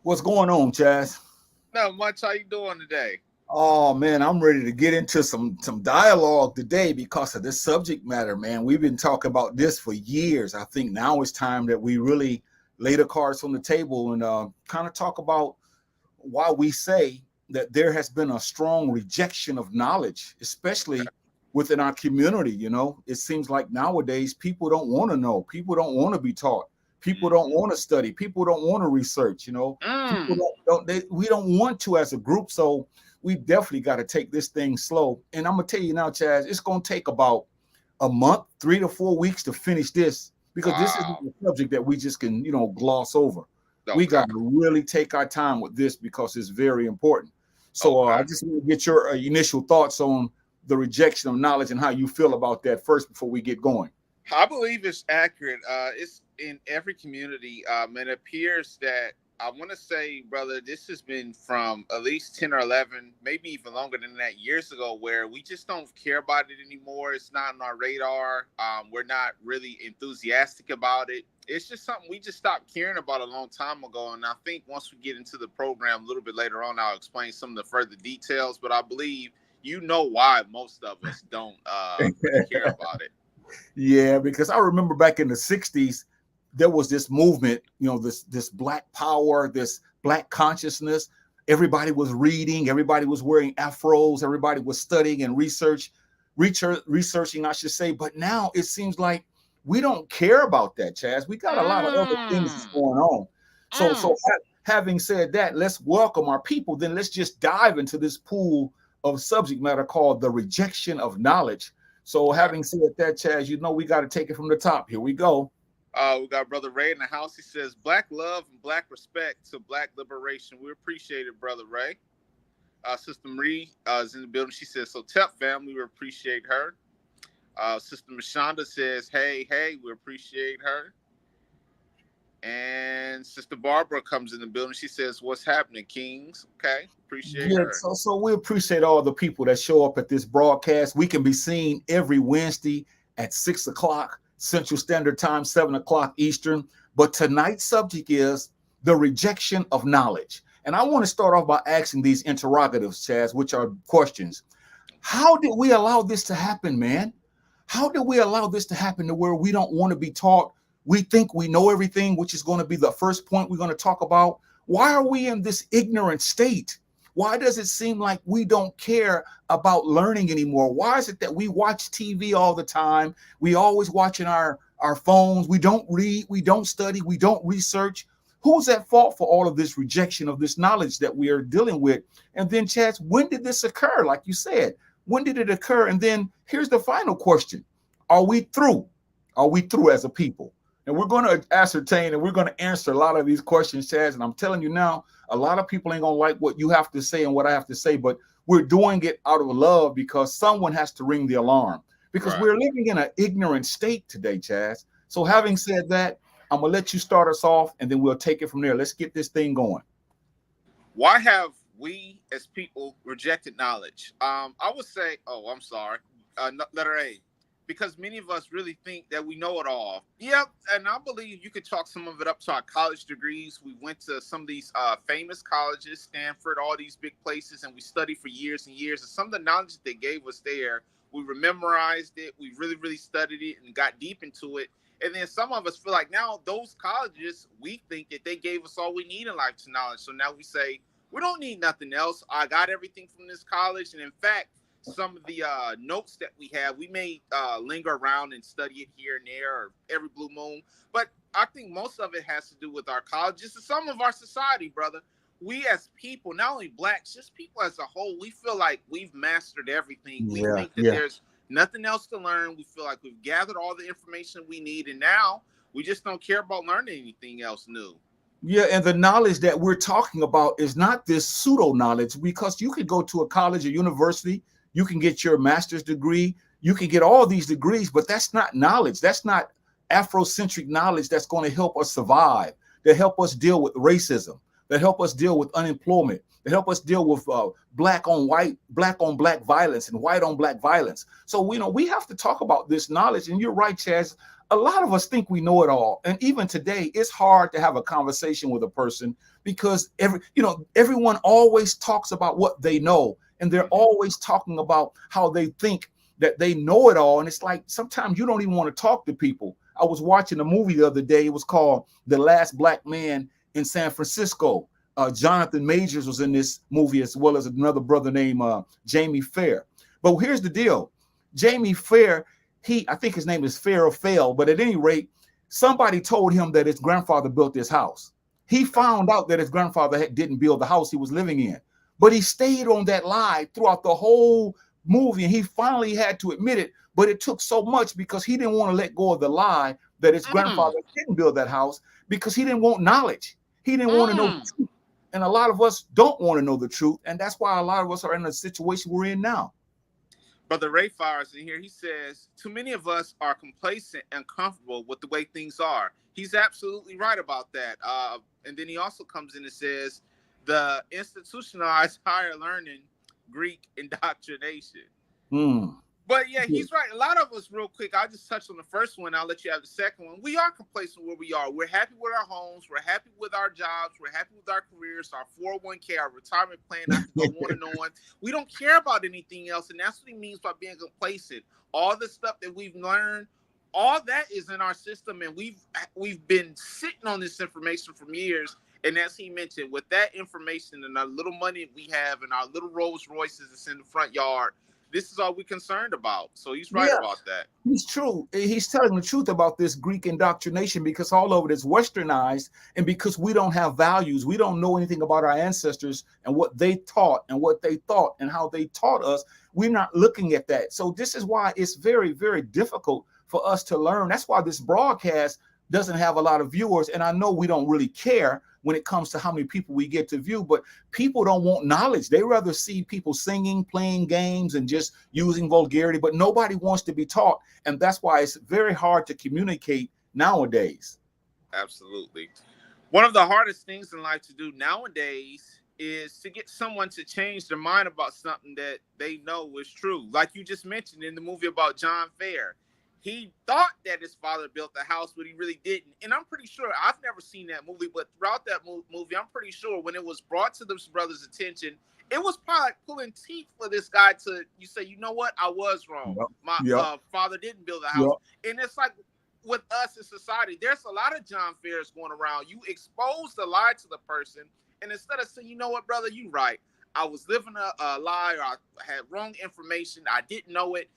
What's going on, Chaz? Not much. How you doing today? Oh man, I'm ready to get into some dialogue today because of this subject matter, man. We've been talking about this for years. I think now it's time that we really lay the cards on the table and kind of talk about why we say that there has been a strong rejection of knowledge, especially within our community. It seems like nowadays people don't want to know, people don't want to be taught, people don't want to study, people don't want to research. People Mm. we don't want to as a group. So we definitely got to take this thing slow. And I'm gonna tell you now, Chaz, it's gonna take about a month, 3 to 4 weeks to finish this because this isn't Wow. a subject that we just can, gloss over. We Okay. got to really take our time with this because it's very important. So I Okay. just want to get your initial thoughts on the rejection of knowledge and how you feel about that first before we get going. I believe it's accurate. It's in every community. It appears that I want to say, brother, this has been from at least 10 or 11, maybe even longer than that, years ago, where we just don't care about it anymore. It's not on our radar. We're not really enthusiastic about it. It's just something we just stopped caring about a long time ago. And I think once we get into the program a little bit later on, I'll explain some of the further details. But I believe you know why most of us don't really care about it. Yeah, because I remember back in the 60s, there was this movement, this black power, this black consciousness. Everybody was reading, everybody was wearing afros, everybody was studying and researching, I should say. But now it seems like we don't care about that, Chaz. We got a lot of other things that's Mm. going on. So Mm. having said that, let's welcome our people. Then let's just dive into this pool of subject matter called the rejection of knowledge. So, Okay. having said that, Chaz, we got to take it from the top. Here we go. We got Brother Ray in the house. He says, Black love and black respect to black liberation. We appreciate it, Brother Ray. Sister Marie is in the building. She says, So, Tep family, we appreciate her. Sister Mashonda says, Hey, hey, we appreciate her. And Sister Barbara comes in the building. She says, What's happening, Kings? Okay, appreciate Yeah, her. so we appreciate all the people that show up at this broadcast. We can be seen every Wednesday at 6 o'clock Central Standard Time, 7 o'clock Eastern. But tonight's subject is the rejection of knowledge. And I want to start off by asking these interrogatives, Chaz, which are questions. How did we allow this to happen, man? How did we allow this to happen to where we don't want to be taught? We think we know everything, which is going to be the first point we're going to talk about. Why are we in this ignorant state? Why does it seem like we don't care about learning anymore? Why is it that we watch TV all the time? We always watching our phones. We don't read, we don't study, we don't research. Who's at fault for all of this rejection of this knowledge that we are dealing with? And then, Chad, when did this occur? Like you said, when did it occur? And then here's the final question. Are we through? Are we through as a people? And we're going to ascertain and we're going to answer a lot of these questions, Chaz. And I'm telling you now, a lot of people ain't going to like what you have to say and what I have to say, but we're doing it out of love because someone has to ring the alarm because Right. we're living in an ignorant state today, Chaz. So having said that, I'm going to let you start us off and then we'll take it from there. Let's get this thing going. Why have we as people rejected knowledge? I would say, oh, I'm sorry. Letter A. Because many of us really think that we know it all. Yep, and I believe you could chalk some of it up to our college degrees. We went to some of these famous colleges, Stanford, all these big places, and we studied for years and years. And some of the knowledge that they gave us there, we memorized it, we really, really studied it and got deep into it. And then some of us feel like now those colleges, we think that they gave us all we need in life to knowledge. So now we say, we don't need nothing else. I got everything from this college. And in fact, some of the notes that we have, we may linger around and study it here and there or every blue moon. But I think most of it has to do with our colleges and some of our society, brother. We as people, not only blacks, just people as a whole, we feel like we've mastered everything. We Yeah, think that yeah. there's nothing else to learn. We feel like we've gathered all the information we need. And now we just don't care about learning anything else new. Yeah, and the knowledge that we're talking about is not this pseudo knowledge because you could go to a college or university, you can get your master's degree, you can get all these degrees, but that's not knowledge. That's not Afrocentric knowledge that's going to help us survive, to help us deal with racism, that help us deal with unemployment, that help us deal with black on black violence and white on black violence. So we have to talk about this knowledge. And you're right, Chazz. A lot of us think we know it all, and even today, it's hard to have a conversation with a person because everyone always talks about what they know, and they're always talking about how they think that they know it all. And it's like sometimes you don't even want to talk to people. I was watching a movie the other day. It was called The Last Black Man in San Francisco. Jonathan Majors was in this movie, as well as another brother named Jamie Fair. But here's the deal. Jamie Fair, I think his name is Fair or Fail, but at any rate, somebody told him that his grandfather built this house. He found out that his grandfather didn't build the house he was living in, but he stayed on that lie throughout the whole movie, and he finally had to admit it. But it took so much because he didn't want to let go of the lie that his grandfather didn't build that house, because he didn't want knowledge. He didn't want to know the truth. And a lot of us don't want to know the truth, and that's why a lot of us are in the situation we're in now. Brother Ray fires in here. He says, too many of us are complacent and comfortable with the way things are. He's absolutely right about that. And then he also comes in and says, the institutionalized higher learning, Greek indoctrination. But yeah, he's right. A lot of us, real quick, I'll just touch on the first one. I'll let you have the second one. We are complacent where we are. We're happy with our homes. We're happy with our jobs. We're happy with our careers, our 401k, our retirement plan. I can go on and on. We don't care about anything else. And that's what he means by being complacent. All the stuff that we've learned, all that is in our system. And we've been sitting on this information for years. And as he mentioned, with that information and our little money we have and our little Rolls Royces that's in the front yard, this is all we're concerned about. So he's right about that. He's true. He's telling the truth about this Greek indoctrination, because all of it is westernized, and because we don't have values, we don't know anything about our ancestors and what they taught and what they thought and how they taught us. We're not looking at that. So this is why it's very, very difficult for us to learn. That's why this broadcast doesn't have a lot of viewers. And I know we don't really care when it comes to how many people we get to view, but people don't want knowledge. They rather see people singing, playing games, and just using vulgarity, but nobody wants to be taught. And that's why it's very hard to communicate nowadays. Absolutely. One of the hardest things in life to do nowadays is to get someone to change their mind about something that they know is true. Like you just mentioned in the movie about John Fair. He thought that his father built the house, but he really didn't. And I'm pretty sure, I've never seen that movie, but throughout that movie, I'm pretty sure when it was brought to this brother's attention, it was probably like pulling teeth for this guy to, you say, you know what, I was wrong. My father didn't build a house. And it's like with us in society, there's a lot of John Fairs going around. You expose the lie to the person, and instead of saying, you know what, brother, you right. I was living a lie, or I had wrong information. I didn't know it.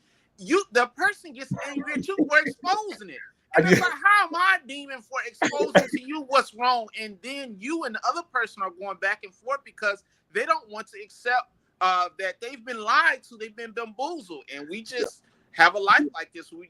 The person gets angry at you for exposing it. And it's like, how am I demon for exposing to you what's wrong? And then you and the other person are going back and forth because they don't want to accept that they've been lied to, they've been bamboozled. And we just have a life like this. We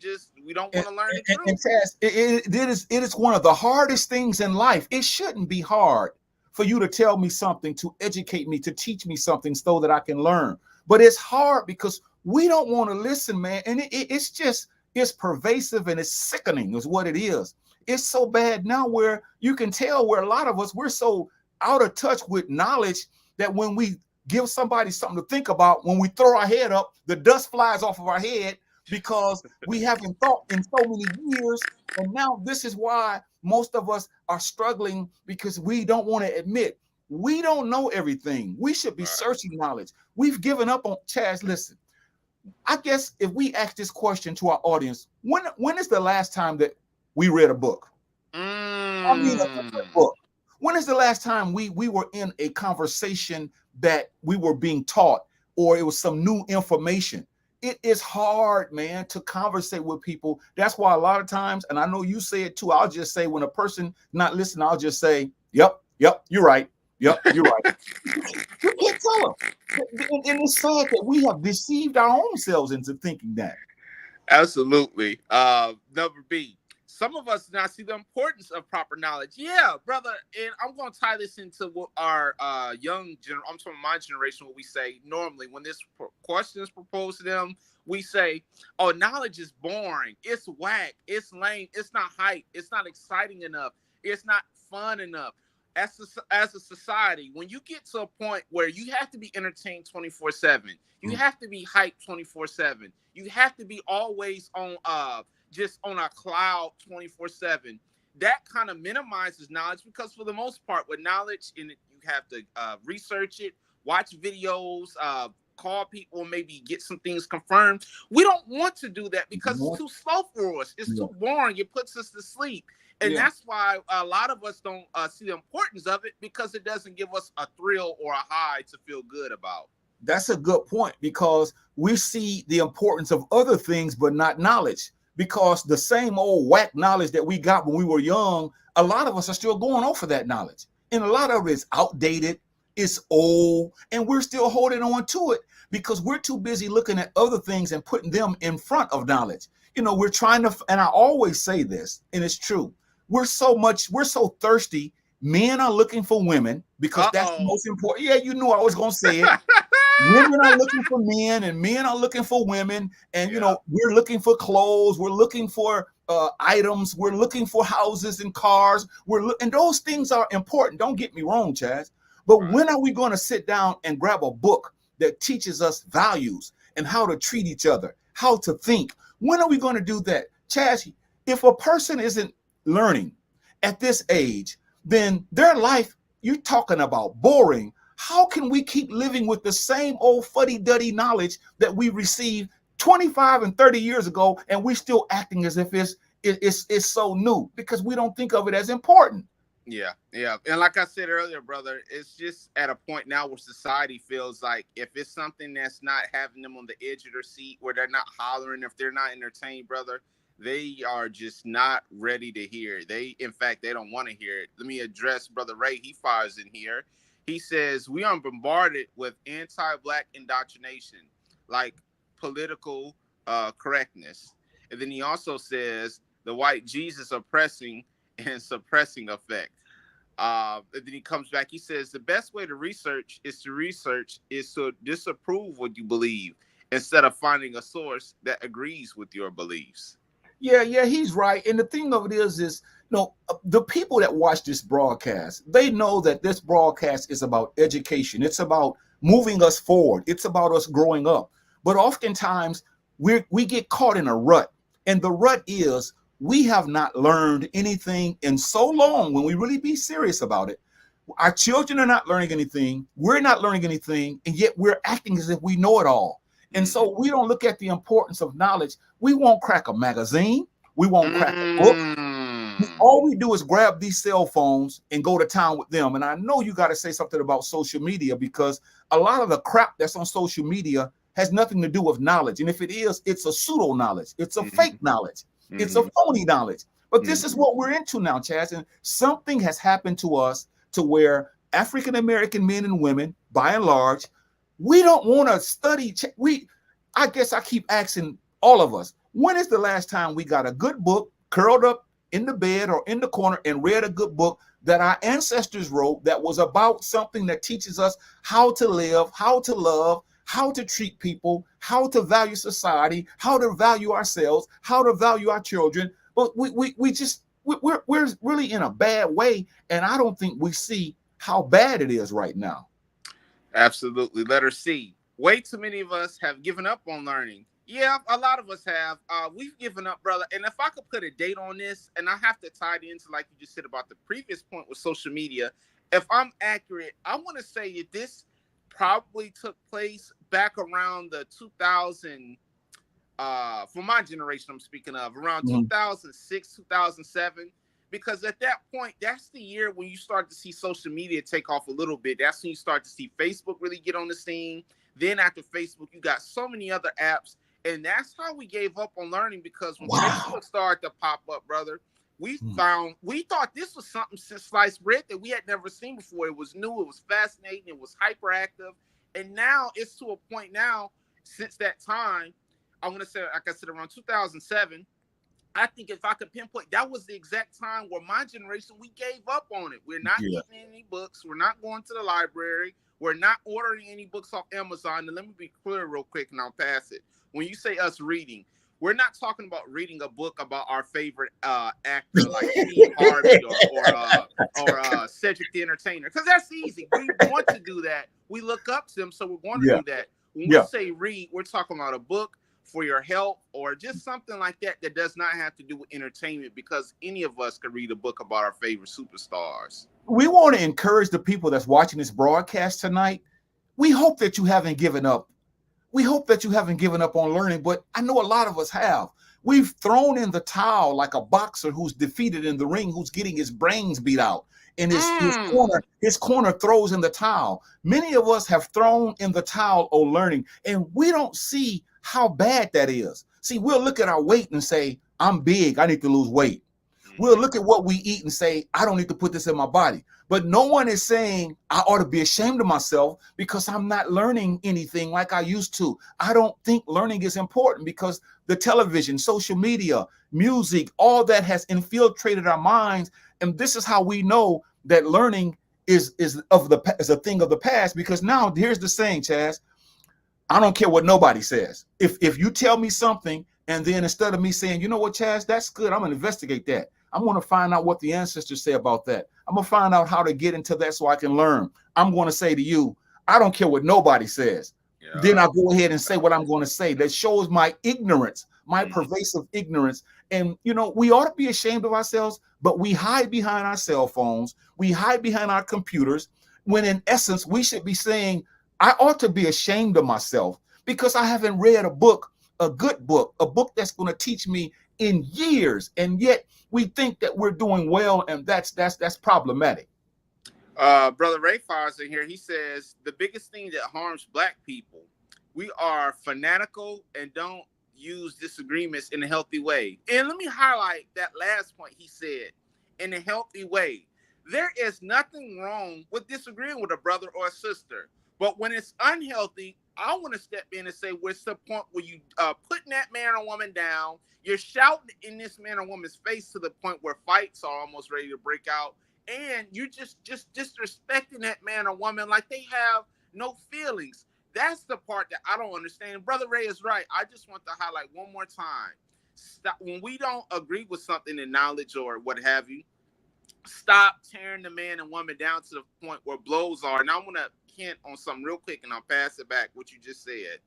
don't want to learn the truth. And Chazz, it is one of the hardest things in life. It shouldn't be hard for you to tell me something, to educate me, to teach me something so that I can learn. But it's hard because we don't want to listen, man. And it's pervasive and it's sickening is what it is. It's so bad now where you can tell where a lot of us, we're so out of touch with knowledge that when we give somebody something to think about, when we throw our head up, the dust flies off of our head because we haven't thought in so many years. And now this is why most of us are struggling, because we don't want to admit we don't know everything. We should be searching knowledge. We've given up on Chazz. Listen, I guess if we ask this question to our audience, when is the last time that we read a book? I mean, a book. When is the last time we were in a conversation that we were being taught, or it was some new information? It is hard, man, to conversate with people. That's why a lot of times, and I know you say it too, I'll just say when a person not listening, I'll just say, yep, you're right. Yep, you're right. You can't tell them. And it's sad that we have deceived our own selves into thinking that. Absolutely. Number B. Some of us now see the importance of proper knowledge. Yeah, brother. And I'm going to tie this into what our I'm talking my generation, what we say normally when this question is proposed to them, we say, oh, knowledge is boring. It's whack. It's lame. It's not hype. It's not exciting enough. It's not fun enough. as a society, when you get to a point where you have to be entertained 24/7, you have to be hyped 24/7, you have to be always on just on a cloud 24/7. That kind of minimizes knowledge, because for the most part, with knowledge, in it, you have to research it, watch videos, call people, maybe get some things confirmed. We don't want to do that because it's too slow for us. It's too boring. It puts us to sleep. And that's why a lot of us don't see the importance of it, because it doesn't give us a thrill or a high to feel good about. That's a good point, because we see the importance of other things, but not knowledge. Because the same old whack knowledge that we got when we were young, a lot of us are still going off of that knowledge. And a lot of it is outdated, it's old, and we're still holding on to it because we're too busy looking at other things and putting them in front of knowledge. We're trying to, and I always say this, and it's true. We're so thirsty. Men are looking for women because that's the most important. Yeah, you knew I was going to say it. Women are looking for men, and men are looking for women. And, we're looking for clothes. We're looking for items. We're looking for houses and cars. And those things are important. Don't get me wrong, Chazz. But when are we going to sit down and grab a book that teaches us values and how to treat each other, how to think? When are we going to do that? Chazz, if a person isn't learning at this age, then their life, you're talking about boring. How can we keep living with the same old fuddy-duddy knowledge that we received 25 and 30 years ago, and we're still acting as if it's so new because we don't think of it as important? Yeah. And like I said earlier, brother, it's just at a point now where society feels like if it's something that's not having them on the edge of their seat, where they're not hollering, if they're not entertained, brother, they are just not ready to hear it. In fact, they don't want to hear it. Let me address Brother Ray. He fires in here. He says, we are bombarded with anti-Black indoctrination, like political correctness. And then he also says the white Jesus oppressing and suppressing effect. And then he comes back. He says the best way to research is to disapprove what you believe instead of finding a source that agrees with your beliefs. Yeah, he's right. And the thing of it is, the people that watch this broadcast, they know that this broadcast is about education. It's about moving us forward. It's about us growing up. But oftentimes we get caught in a rut. And the rut is we have not learned anything in so long. When we really be serious about it, our children are not learning anything. We're not learning anything. And yet we're acting as if we know it all. And so we don't look at the importance of knowledge. We won't crack a magazine. We won't crack a book. All we do is grab these cell phones and go to town with them. And I know you got to say something about social media, because a lot of the crap that's on social media has nothing to do with knowledge. And if it is, it's a pseudo knowledge. It's a fake knowledge. It's a phony knowledge. But this is what we're into now, Chazz. And something has happened to us to where African-American men and women, by and large, we don't want to study. I guess I keep asking all of us, when is the last time we got a good book, curled up in the bed or in the corner, and read a good book that our ancestors wrote that was about something that teaches us how to live, how to love, how to treat people, how to value society, how to value ourselves, how to value our children? But we're really in a bad way, and I don't think we see how bad it is right now. Absolutely. Letter C. Way too many of us have given up on learning. Yeah, a lot of us have. We've given up, brother. And if I could put a date on this, and I have to tie it into, like you just said about the previous point with social media, if I'm accurate, I want to say that this probably took place back around the 2000, for my generation I'm speaking of, around 2006, 2007. Because at that point, that's the year when you start to see social media take off a little bit. That's when you start to see Facebook really get on the scene. Then after Facebook, you got so many other apps. And that's how we gave up on learning, because when Facebook started to pop up, brother, we thought this was something since sliced bread that we had never seen before. It was new, it was fascinating, it was hyperactive. And now it's to a point now, since that time, I want to say, like I said, around 2007, I think if I could pinpoint, that was the exact time where my generation, we gave up on it. We're not getting any books. We're not going to the library. We're not ordering any books off Amazon. And let me be clear real quick, and I'll pass it. When you say us reading, we're not talking about reading a book about our favorite actor like Steve Harvey or Cedric the Entertainer, because that's easy. We want to do that. We look up to them, so we're going to Yeah, do that. When we yeah. say read, we're talking about a book for your health or just something like that that does not have to do with entertainment, because any of us could read a book about our favorite superstars. We want to encourage the people that's watching this broadcast tonight. We hope that you haven't given up. We hope that you haven't given up on learning, but I know a lot of us have. We've thrown in the towel like a boxer who's defeated in the ring, who's getting his brains beat out. And his corner throws in the towel. Many of us have thrown in the towel on learning, and we don't see how bad that is. See, we'll look at our weight and say, I'm big, I need to lose weight. We'll look at what we eat and say, I don't need to put this in my body. But no one is saying I ought to be ashamed of myself because I'm not learning anything like I used to. I don't think learning is important because the television, social media, music, all that has infiltrated our minds. And this is how we know that learning is a thing of the past, because now here's the saying, Chazz, I don't care what nobody says. If you tell me something and then instead of me saying, you know what, Chazz, that's good, I'm going to investigate that. I'm going to find out what the ancestors say about that. I'm going to find out how to get into that so I can learn. I'm going to say to you, I don't care what nobody says. Yeah. Then I'll go ahead and say what I'm going to say. That shows my ignorance, my pervasive ignorance. And, you know, we ought to be ashamed of ourselves, but we hide behind our cell phones. We hide behind our computers, when in essence, we should be saying, I ought to be ashamed of myself because I haven't read a book, a good book, a book that's going to teach me in years. And yet we think that we're doing well, and that's problematic. Brother Ray Fires in here, he says the biggest thing that harms Black people, we are fanatical and don't use disagreements in a healthy way. And let me highlight that last point he said, in a healthy way. There is nothing wrong with disagreeing with a brother or a sister. But when it's unhealthy, I want to step in and say, where's the point where you putting that man or woman down, you're shouting in this man or woman's face to the point where fights are almost ready to break out, and you just disrespecting that man or woman like they have no feelings. That's the part that I don't understand. Brother Ray is right. I just want to highlight one more time. Stop, when we don't agree with something in knowledge or what have you, stop tearing the man and woman down to the point where blows are. And I want to hint on something real quick, and I'll pass it back, what you just said.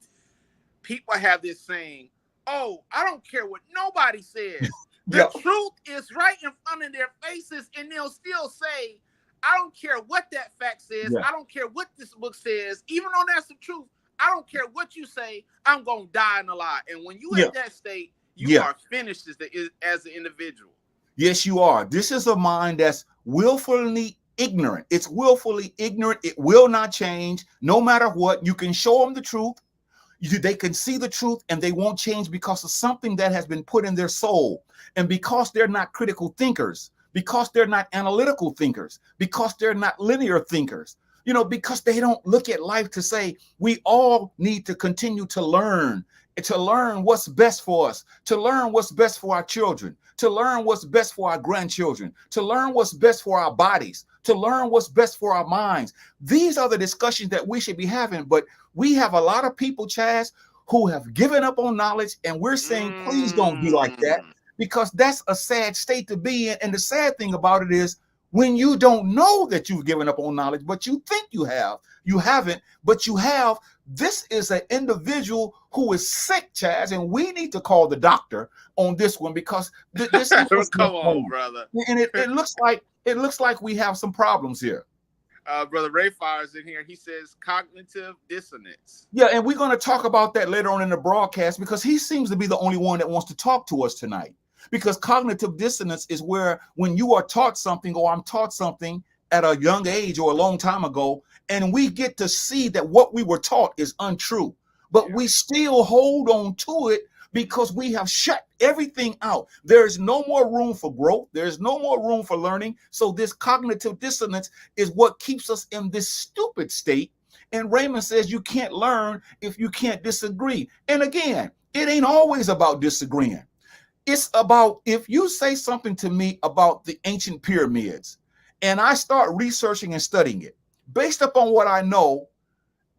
People have this saying, oh, I don't care what nobody says. The truth is right in front of their faces, and they'll still say, I don't care what that fact says. I don't care what this book says. Even though that's the truth, I don't care what you say. I'm going to die in a lie. And when you at that state, you are finished as an individual. Yes, you are. This is a mind that's willfully ignorant. It's willfully ignorant. It will not change no matter what. You can show them the truth. They can see the truth and they won't change because of something that has been put in their soul. And because they're not critical thinkers, because they're not analytical thinkers, because they're not linear thinkers, you know, because they don't look at life to say, we all need to continue to learn what's best for us, to learn what's best for our children, to learn what's best for our grandchildren, to learn what's best for our bodies, to learn what's best for our minds. These are the discussions that we should be having. But we have a lot of people, Chazz, who have given up on knowledge, and we're saying, please don't be like that, because that's a sad state to be in. And the sad thing about it is, when you don't know that you've given up on knowledge, but you think you have, you haven't, but you have. This is an individual who is sick, Chazz, and we need to call the doctor on this one, because this is come on, brother. And it looks like we have some problems here. Brother Ray Fires in here. He says cognitive dissonance. Yeah, and we're going to talk about that later on in the broadcast, because he seems to be the only one that wants to talk to us tonight. Because cognitive dissonance is where, when you are taught something, or I'm taught something at a young age or a long time ago, and we get to see that what we were taught is untrue, but we still hold on to it because we have shut everything out. There is no more room for growth. There's no more room for learning. So this cognitive dissonance is what keeps us in this stupid state. And Raymond says you can't learn if you can't disagree. And again, it ain't always about disagreeing. It's about, if you say something to me about the ancient pyramids, and I start researching and studying it, based upon what I know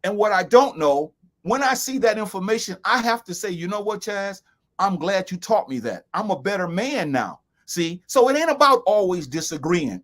and what I don't know, when I see that information, I have to say, you know what, Chazz, I'm glad you taught me that. I'm a better man now. See, so it ain't about always disagreeing.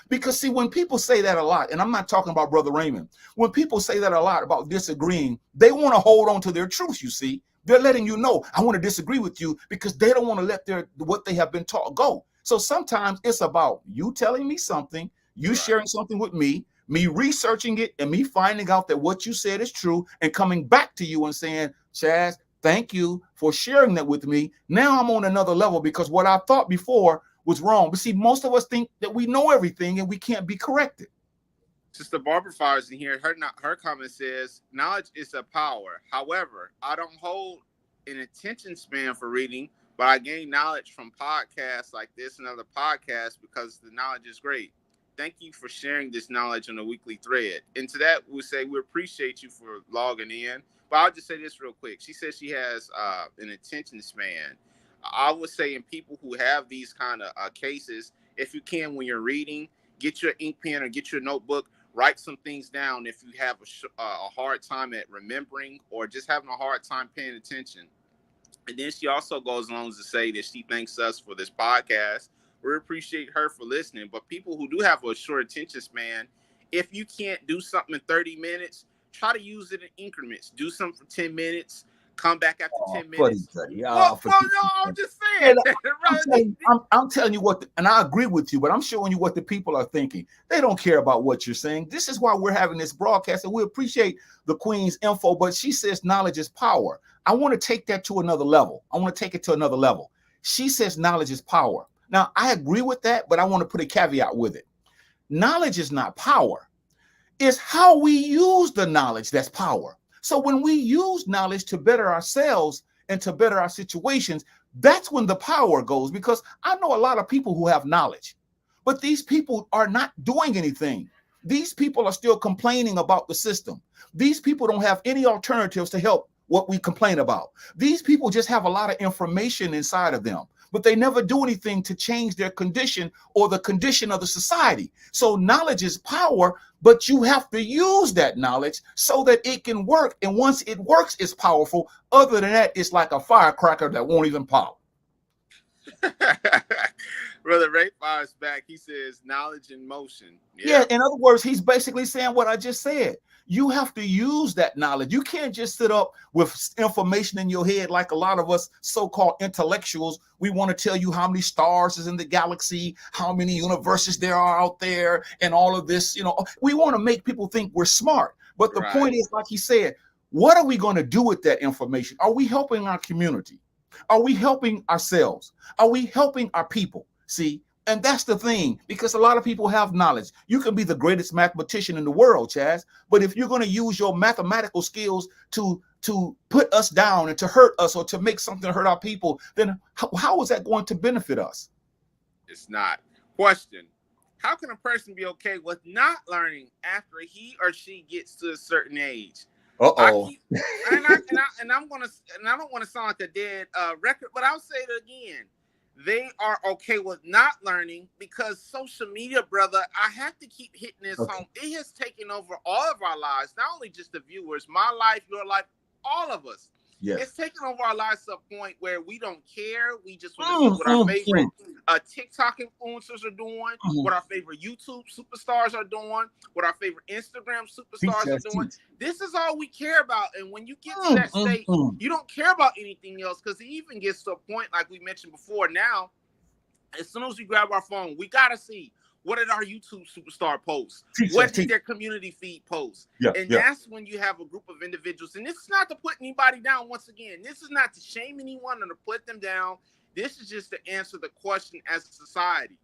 Because see, when people say that a lot, and I'm not talking about Brother Raymond, when people say that a lot about disagreeing, they want to hold on to their truth. You see, they're letting you know, I want to disagree with you because they don't want to let their what they have been taught go. So sometimes it's about you telling me something, you sharing something with me researching it, and me finding out that what you said is true, and coming back to you and saying, Chazz, thank you for sharing that with me. Now I'm on another level because what I thought before was wrong. But see, most of us think that we know everything and we can't be corrected. Sister Barbara Fires in here. Her comment says, knowledge is a power. However, I don't hold an attention span for reading, but I gain knowledge from podcasts like this and other podcasts because the knowledge is great. Thank you for sharing this knowledge on a weekly thread. And to that, we say we appreciate you for logging in. But I'll just say this real quick. She says she has an attention span. I would say in people who have these kind of cases, if you can, when you're reading, get your ink pen or get your notebook, write some things down if you have a hard time at remembering or just having a hard time paying attention. And then she also goes on to say that she thanks us for this podcast. We appreciate her for listening. But people who do have a short attention span, if you can't do something in 30 minutes, try to use it in increments. Do something for 10 minutes. Come back after 10 minutes. Well, no, I'm just saying. I'm telling you what, and I agree with you, but I'm showing you what the people are thinking. They don't care about what you're saying. This is why we're having this broadcast, and we appreciate the Queen's info, but she says knowledge is power. I want to take that to another level. I want to take it to another level. She says knowledge is power. Now, I agree with that, but I want to put a caveat with it. Knowledge is not power. It's how we use the knowledge that's power. So when we use knowledge to better ourselves and to better our situations, that's when the power goes. Because I know a lot of people who have knowledge, but these people are not doing anything. These people are still complaining about the system. These people don't have any alternatives to help what we complain about. These people just have a lot of information inside of them, but they never do anything to change their condition or the condition of the society. So knowledge is power, but you have to use that knowledge so that it can work. And once it works, it's powerful. Other than that, it's like a firecracker that won't even pop. Brother Ray fires back. He says knowledge in motion. Yeah, in other words, he's basically saying what I just said. You have to use that knowledge. You can't just sit up with information in your head like a lot of us so-called intellectuals. We want to tell you how many stars is in the galaxy, how many universes there are out there, and all of this. You know, we want to make people think we're smart. But the point is, like he said, what are we going to do with that information? Are we helping our community? Are we helping ourselves? Are we helping our people? See, and that's the thing, because a lot of people have knowledge. You can be the greatest mathematician in the world, Chazz, but if you're going to use your mathematical skills to put us down and to hurt us or to make something hurt our people, then how is that going to benefit us? It's not. Question: how can a person be okay with not learning after he or she gets to a certain age? Uh-oh. I don't want to sound like a dead record, but I'll say it again. They are okay with not learning because social media, brother, I have to keep hitting this home. It has taken over all of our lives, not only just the viewers, my life, your life, all of us. Yes. It's taken over our lives to a point where we don't care. We just want to see what our favorite TikTok influencers are doing, what our favorite YouTube superstars are doing, what our favorite Instagram superstars are doing. This is all we care about. And when you get to that state, you don't care about anything else, because it even gets to a point, like we mentioned before, now, as soon as we grab our phone, we got to see, what did our YouTube superstar post? What did their community feed post? That's when you have a group of individuals. And this is not to put anybody down. Once again, this is not to shame anyone or to put them down. This is just to answer the question as a society.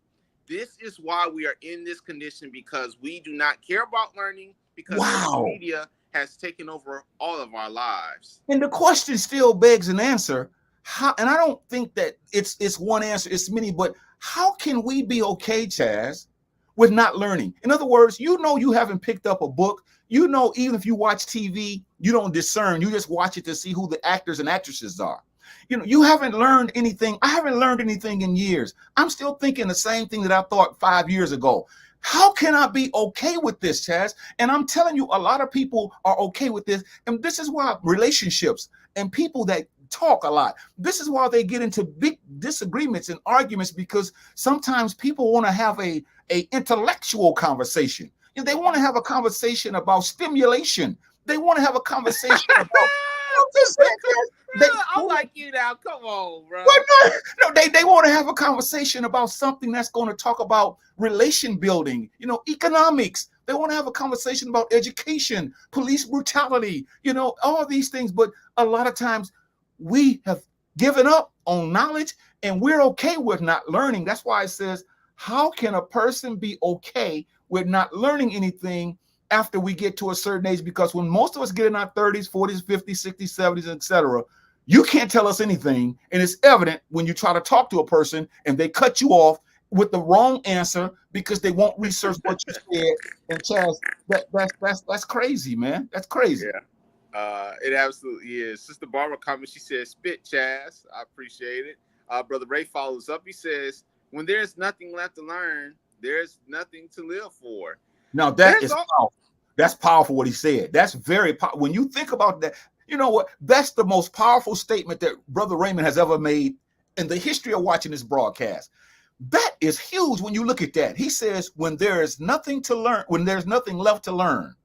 This is why we are in this condition, because we do not care about learning, because social media has taken over all of our lives. And the question still begs an answer. How, and I don't think that it's one answer, it's many, but how can we be okay, Chazz, with not learning? In other words, you know, you haven't picked up a book. You know, even if you watch TV, you don't discern. You just watch it to see who the actors and actresses are. You know, you haven't learned anything. I haven't learned anything in years. I'm still thinking the same thing that I thought 5 years ago. How can I be okay with this, Chazz? And I'm telling you, a lot of people are okay with this. And this is why relationships and people that talk a lot. This is why they get into big disagreements and arguments, because sometimes people want to have a intellectual conversation. And they want to have a conversation about stimulation. They want to have a conversation about. I'm just saying, I like you now. Come on, bro. Well, no, they want to have a conversation about something that's going to talk about relation building, economics. They want to have a conversation about education, police brutality, all these things. But a lot of times we have given up on knowledge, and we're okay with not learning. That's why it says, how can a person be okay with not learning anything after we get to a certain age? Because when most of us get in our 30s, 40s, 50s, 60s, 70s, etc., you can't tell us anything. And it's evident when you try to talk to a person and they cut you off with the wrong answer because they won't research what you said. And Chazz, that's crazy, man. That's crazy. Yeah, it absolutely is. Sister Barbara comments, she says, spit, Chazz. I appreciate it. Brother Ray follows up. He says, when there's nothing left to learn, there's nothing to live for. Now, powerful. That's powerful what he said. That's very powerful. When you think about that, you know what? That's the most powerful statement that Brother Raymond has ever made in the history of watching this broadcast. That is huge when you look at that. He says, when there is nothing to learn, when there's nothing left to learn,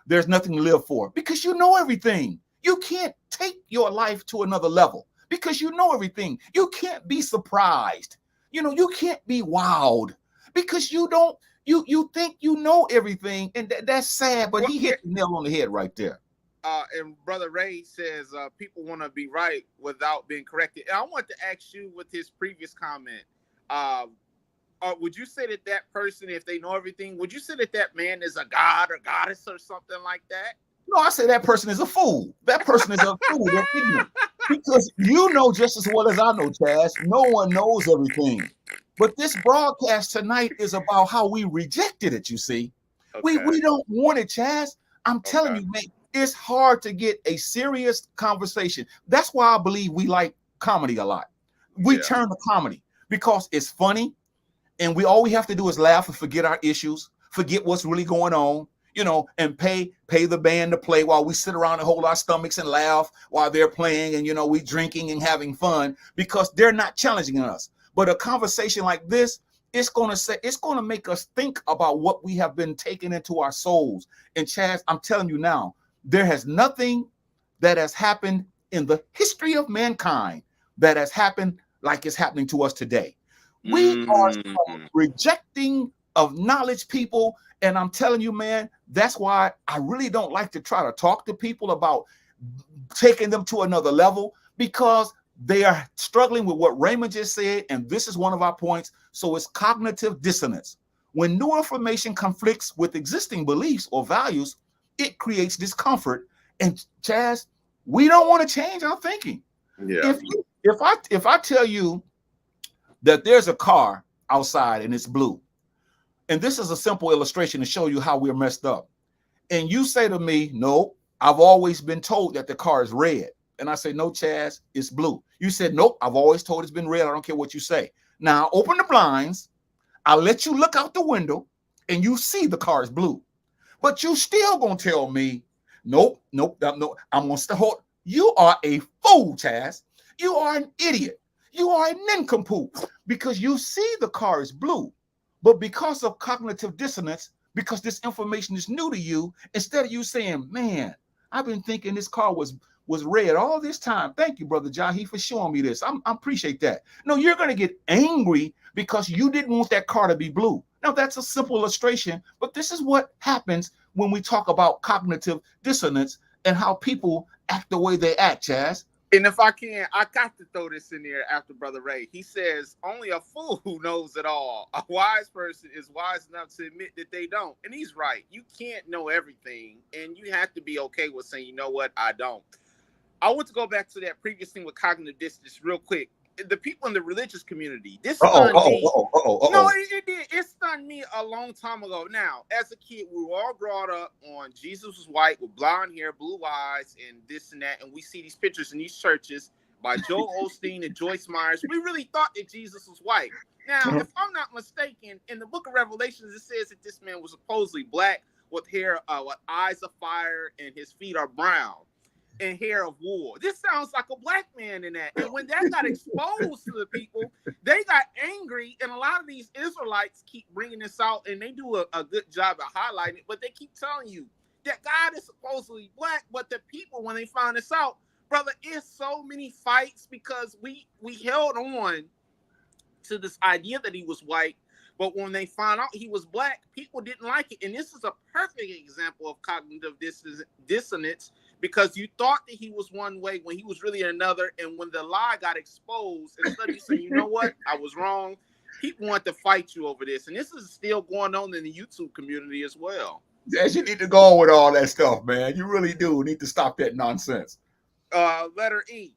there's nothing to live for, because you know everything. You can't take your life to another level because you know everything. You can't be surprised. You can't be wowed because you don't. You think you know everything, and that's sad. But he hit the nail on the head right there. And Brother Ray says people want to be right without being corrected. And I want to ask you with his previous comment, would you say that person, if they know everything, would you say that man is a god or goddess or something like that? No, I say that person is a fool. That person is a fool. They're ignorant. Because you know just as well as I know, Chazz, no one knows everything. But this broadcast tonight is about how we rejected it, you see. Okay. We don't want it, Chazz. I'm telling you, man, it's hard to get a serious conversation. That's why I believe we like comedy a lot. We turn to comedy because it's funny, and all we have to do is laugh and forget our issues, forget what's really going on, and pay the band to play while we sit around and hold our stomachs and laugh while they're playing, and we drinking and having fun because they're not challenging us. But a conversation like this, it's going to make us think about what we have been taking into our souls. And Chazz, I'm telling you now, there has nothing that has happened in the history of mankind that has happened like it's happening to us today. We are rejecting of knowledge, people. And I'm telling you, man, that's why I really don't like to try to talk to people about taking them to another level, because they are struggling with what Raymond just said. And this is one of our points. So it's cognitive dissonance. When new information conflicts with existing beliefs or values, it creates discomfort. And Chazz, we don't want to change our thinking. Yeah. If I tell you that there's a car outside and it's blue, and this is a simple illustration to show you how we're messed up, and you say to me, no, I've always been told that the car is red. And I say, no, Chazz, it's blue. You said, nope, I've always told it's been red. I don't care what you say. Now open the blinds. I'll let you look out the window and you see the car is blue. But you still gonna tell me, nope, I'm gonna hold. You are a fool, Chazz. You are an idiot. You are a nincompoop, because you see the car is blue, but because of cognitive dissonance, because this information is new to you, instead of you saying, man, I've been thinking this car was red all this time. Thank you, Brother Jahi, for showing me this. I appreciate that. No, you're going to get angry because you didn't want that car to be blue. Now, that's a simple illustration, but this is what happens when we talk about cognitive dissonance and how people act the way they act, Chazz. And if I can, I got to throw this in there after Brother Ray. He says, only a fool who knows it all. A wise person is wise enough to admit that they don't. And he's right. You can't know everything, and you have to be okay with saying, you know what, I don't. I want to go back to that previous thing with cognitive dissonance real quick. The people in the religious community, this stunned me. No, it did. It stunned me a long time ago. Now, as a kid, we were all brought up on Jesus was white with blonde hair, blue eyes, and this and that. And we see these pictures in these churches by Joel Osteen and Joyce Myers. We really thought that Jesus was white. Now, if I'm not mistaken, in the book of Revelations, it says that this man was supposedly black with hair, with eyes of fire, and his feet are brown. and hair of wool. This sounds like a black man in that. And when that got exposed to the people, they got angry. And a lot of these Israelites keep bringing this out, and they do a good job at highlighting it. But they keep telling you that God is supposedly black. But the people, when they find this out, brother, it's so many fights because we held on to this idea that he was white. But when they found out he was black, people didn't like it. And this is a perfect example of cognitive dissonance, because you thought that he was one way when he was really another. And when the lie got exposed, instead of you saying, you know what, I was wrong, people want to fight you over this. And this is still going on in the YouTube community as well. Yes, you need to go on with all that stuff, man. You really do need to stop that nonsense. Letter E.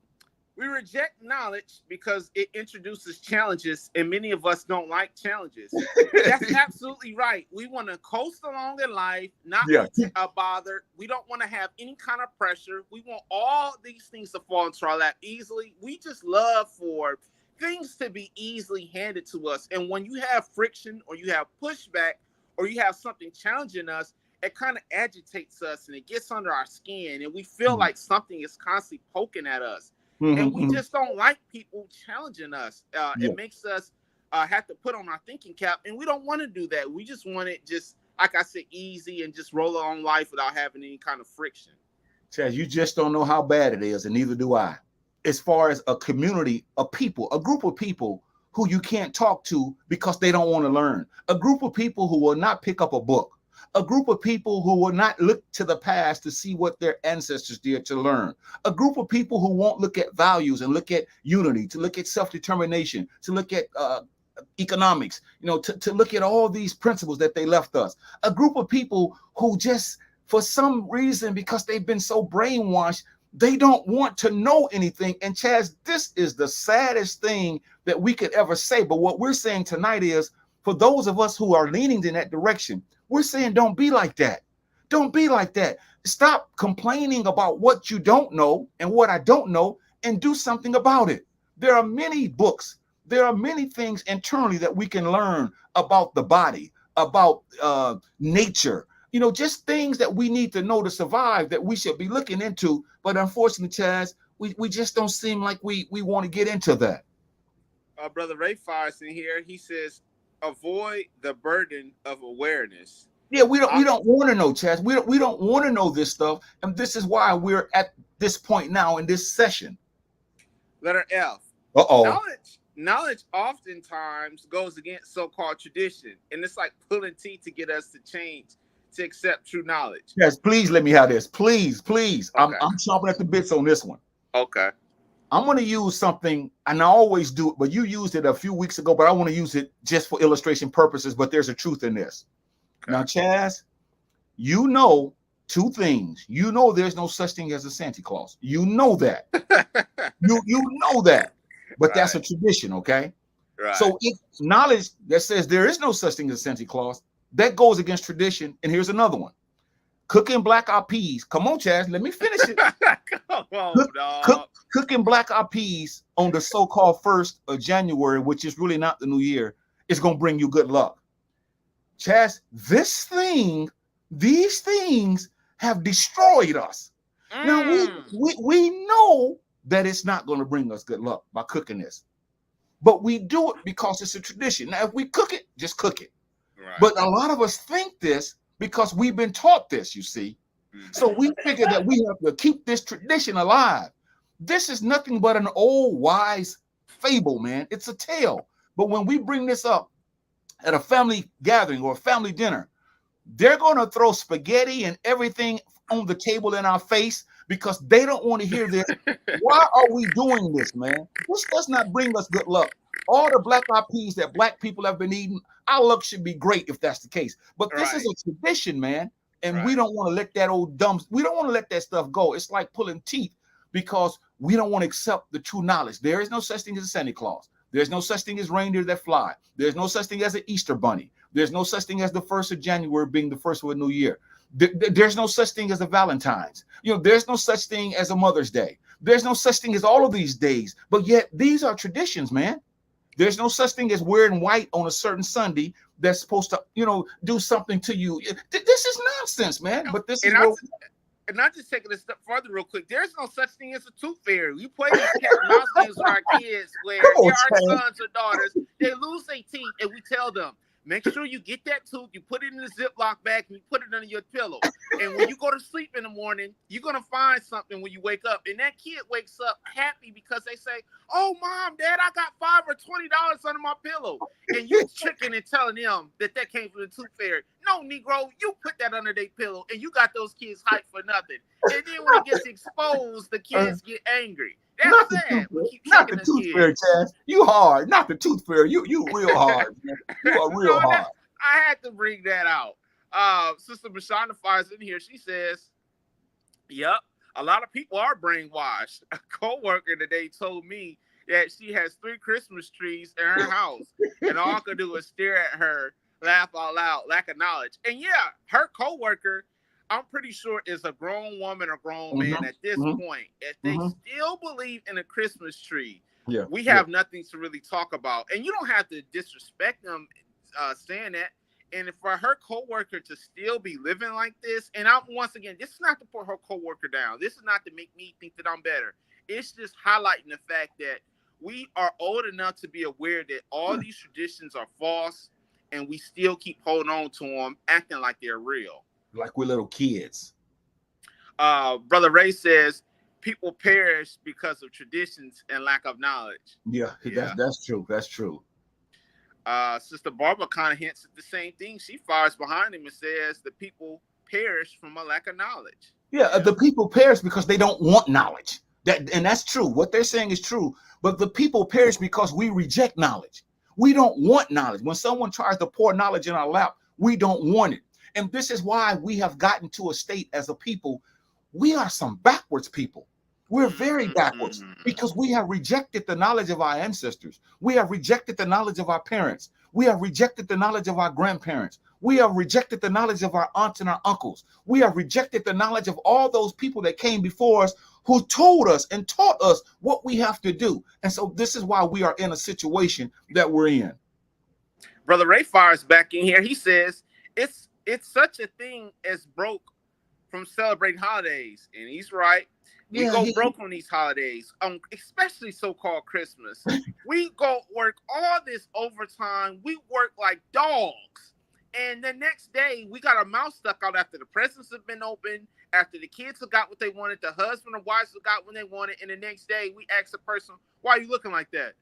We reject knowledge because it introduces challenges, and many of us don't like challenges. That's absolutely right. We want to coast along in life, not be bothered. We don't want to have any kind of pressure. We want all these things to fall into our lap easily. We just love for things to be easily handed to us. And when you have friction, or you have pushback, or you have something challenging us, it kind of agitates us, and it gets under our skin, and we feel like something is constantly poking at us. And we just don't like people challenging us. It makes us have to put on our thinking cap, and we don't want to do that. We just want it, just like I said, easy, and just roll on life without having any kind of friction. Chaz, you just don't know how bad it is, and neither do I. As far as a community of people, a group of people who you can't talk to because they don't want to learn, a group of people who will not pick up a book, a group of people who will not look to the past to see what their ancestors did to learn, a group of people who won't look at values and look at unity, to look at self-determination, to look at economics, to look at all these principles that they left us, a group of people who just, for some reason, because they've been so brainwashed, they don't want to know anything. And Chaz, this is the saddest thing that we could ever say. But what we're saying tonight is, for those of us who are leaning in that direction, we're saying don't be like that. Don't be like that. Stop complaining about what you don't know and what I don't know, and do something about it. There are many books. There are many things internally that we can learn about the body, about nature, just things that we need to know to survive, that we should be looking into. But unfortunately, Chaz, we just don't seem like we want to get into that. Brother Ray Fires in here, he says, avoid the burden of awareness. Yeah, we don't want to know, Chaz. We don't want to know this stuff, and this is why we're at this point now in this session. Letter F. Knowledge oftentimes goes against so-called tradition, and it's like pulling teeth to get us to change, to accept true knowledge. Yes, please let me have this. Please. Okay. I'm chomping at the bits on this one. Okay. I'm going to use something, and I always do it, but you used it a few weeks ago, but I want to use it just for illustration purposes, but there's a truth in this. Okay. Now, Chaz, two things. There's no such thing as a Santa Claus. You know that. you know that. But that's a tradition, okay? Right. So if knowledge that says there is no such thing as Santa Claus, that goes against tradition. And here's another one. Cooking black-eyed peas. Come on, Chaz, let me finish it. Come on, dog. Cooking black-eyed peas on the so-called 1st of January, which is really not the new year, is going to bring you good luck. Chaz, these things have destroyed us. Now, we know that it's not going to bring us good luck by cooking this, but we do it because it's a tradition. Now, if we cook it, just cook it. Right. But a lot of us think this because we've been taught this, you see. So we figure that we have to keep this tradition alive. This is nothing but an old wise fable, man. It's a tale. But when we bring this up at a family gathering or a family dinner, they're going to throw spaghetti and everything on the table in our face because they don't want to hear this. Why are we doing this, man? This does not bring us good luck. All the black-eyed peas that black people have been eating, our luck should be great if that's the case. But this is a tradition, man. And we don't want to let that we don't want to let that stuff go. It's like pulling teeth because we don't want to accept the true knowledge. There is no such thing as a Santa Claus. There's no such thing as reindeer that fly. There's no such thing as an Easter bunny. There's no such thing as the 1st of January being the first of a new year. There's no such thing as a Valentine's. There's no such thing as a Mother's Day. There's no such thing as all of these days. But yet these are traditions, man. There's no such thing as wearing white on a certain Sunday that's supposed to, do something to you. This is nonsense, man. But this is and not just taking it a step further real quick, there's no such thing as a tooth fairy. We play these cat and mouse games with our kids where Come on, there are Chaz. sons or daughters, they lose their teeth, and we tell them, make sure you get that tooth, you put it in the Ziploc bag, and you put it under your pillow. And when you go to sleep in the morning, you're going to find something when you wake up. And that kid wakes up happy because they say, oh, Mom, Dad, I got $5 or $20 under my pillow. And you tricking and telling them that came from the tooth fairy. No, Negro, you put that under their pillow, and you got those kids hyped for nothing. And then when it gets exposed, the kids get angry. Not That's sad. We keep not tricking the the tooth kids. fairy, Chaz. You hard. Not the tooth fairy. You real hard, man. You are real No, hard. I had to bring that out. Sister Mashonda Fire's in here. She says, yep, a lot of people are brainwashed. A co-worker today told me that she has 3 Christmas trees in her house, and all I could do is stare at her, laugh out loud, lack of knowledge. And yeah, her co-worker, I'm pretty sure, is a grown woman or grown man at this point. If they still believe in a Christmas tree, we have nothing to really talk about. And you don't have to disrespect them saying that. And for her coworker to still be living like this, and once again, this is not to put her coworker down. This is not to make me think that I'm better. It's just highlighting the fact that we are old enough to be aware that all these traditions are false, and we still keep holding on to them, acting like they're real. Like we're little kids. Brother Ray says, people perish because of traditions and lack of knowledge. Yeah. That's true. That's true. Sister Barbara kind of hints at the same thing. She fires behind him and says the people perish from a lack of knowledge. Yeah, the people perish because they don't want knowledge. And that's true. What they're saying is true. But the people perish because we reject knowledge. We don't want knowledge. When someone tries to pour knowledge in our lap, we don't want it. And this is why we have gotten to a state as a people. We are some backwards people. We're very backwards because we have rejected the knowledge of our ancestors. We have rejected the knowledge of our parents. We have rejected the knowledge of our grandparents. We have rejected the knowledge of our aunts and our uncles. We have rejected the knowledge of all those people that came before us who told us and taught us what we have to do. And so this is why we are in a situation that we're in. Brother Ray fires back in here. He says, it's such a thing as broke from celebrating holidays. And he's right. We go broke on these holidays, especially so-called Christmas. We go work all this overtime. We work like dogs. And the next day, we got our mouth stuck out after the presents have been opened, after the kids have got what they wanted, the husband or wives have got what they wanted, and the next day, we ask a person, why are you looking like that?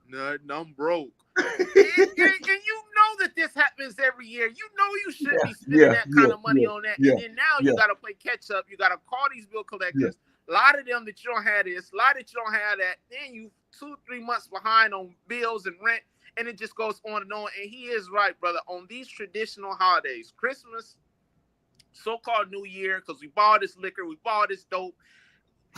Nothing, I'm broke. and you know that this happens every year. You know you shouldn't be spending that kind of money on that. And then now you got to play catch up. You got to call these bill collectors. A lot of them that you don't have this, a lot that you don't have that. Then you 2-3 months behind on bills and rent, and it just goes on and on. And he is right, brother. On these traditional holidays, Christmas, so-called New Year, because we bought this liquor, we bought this dope.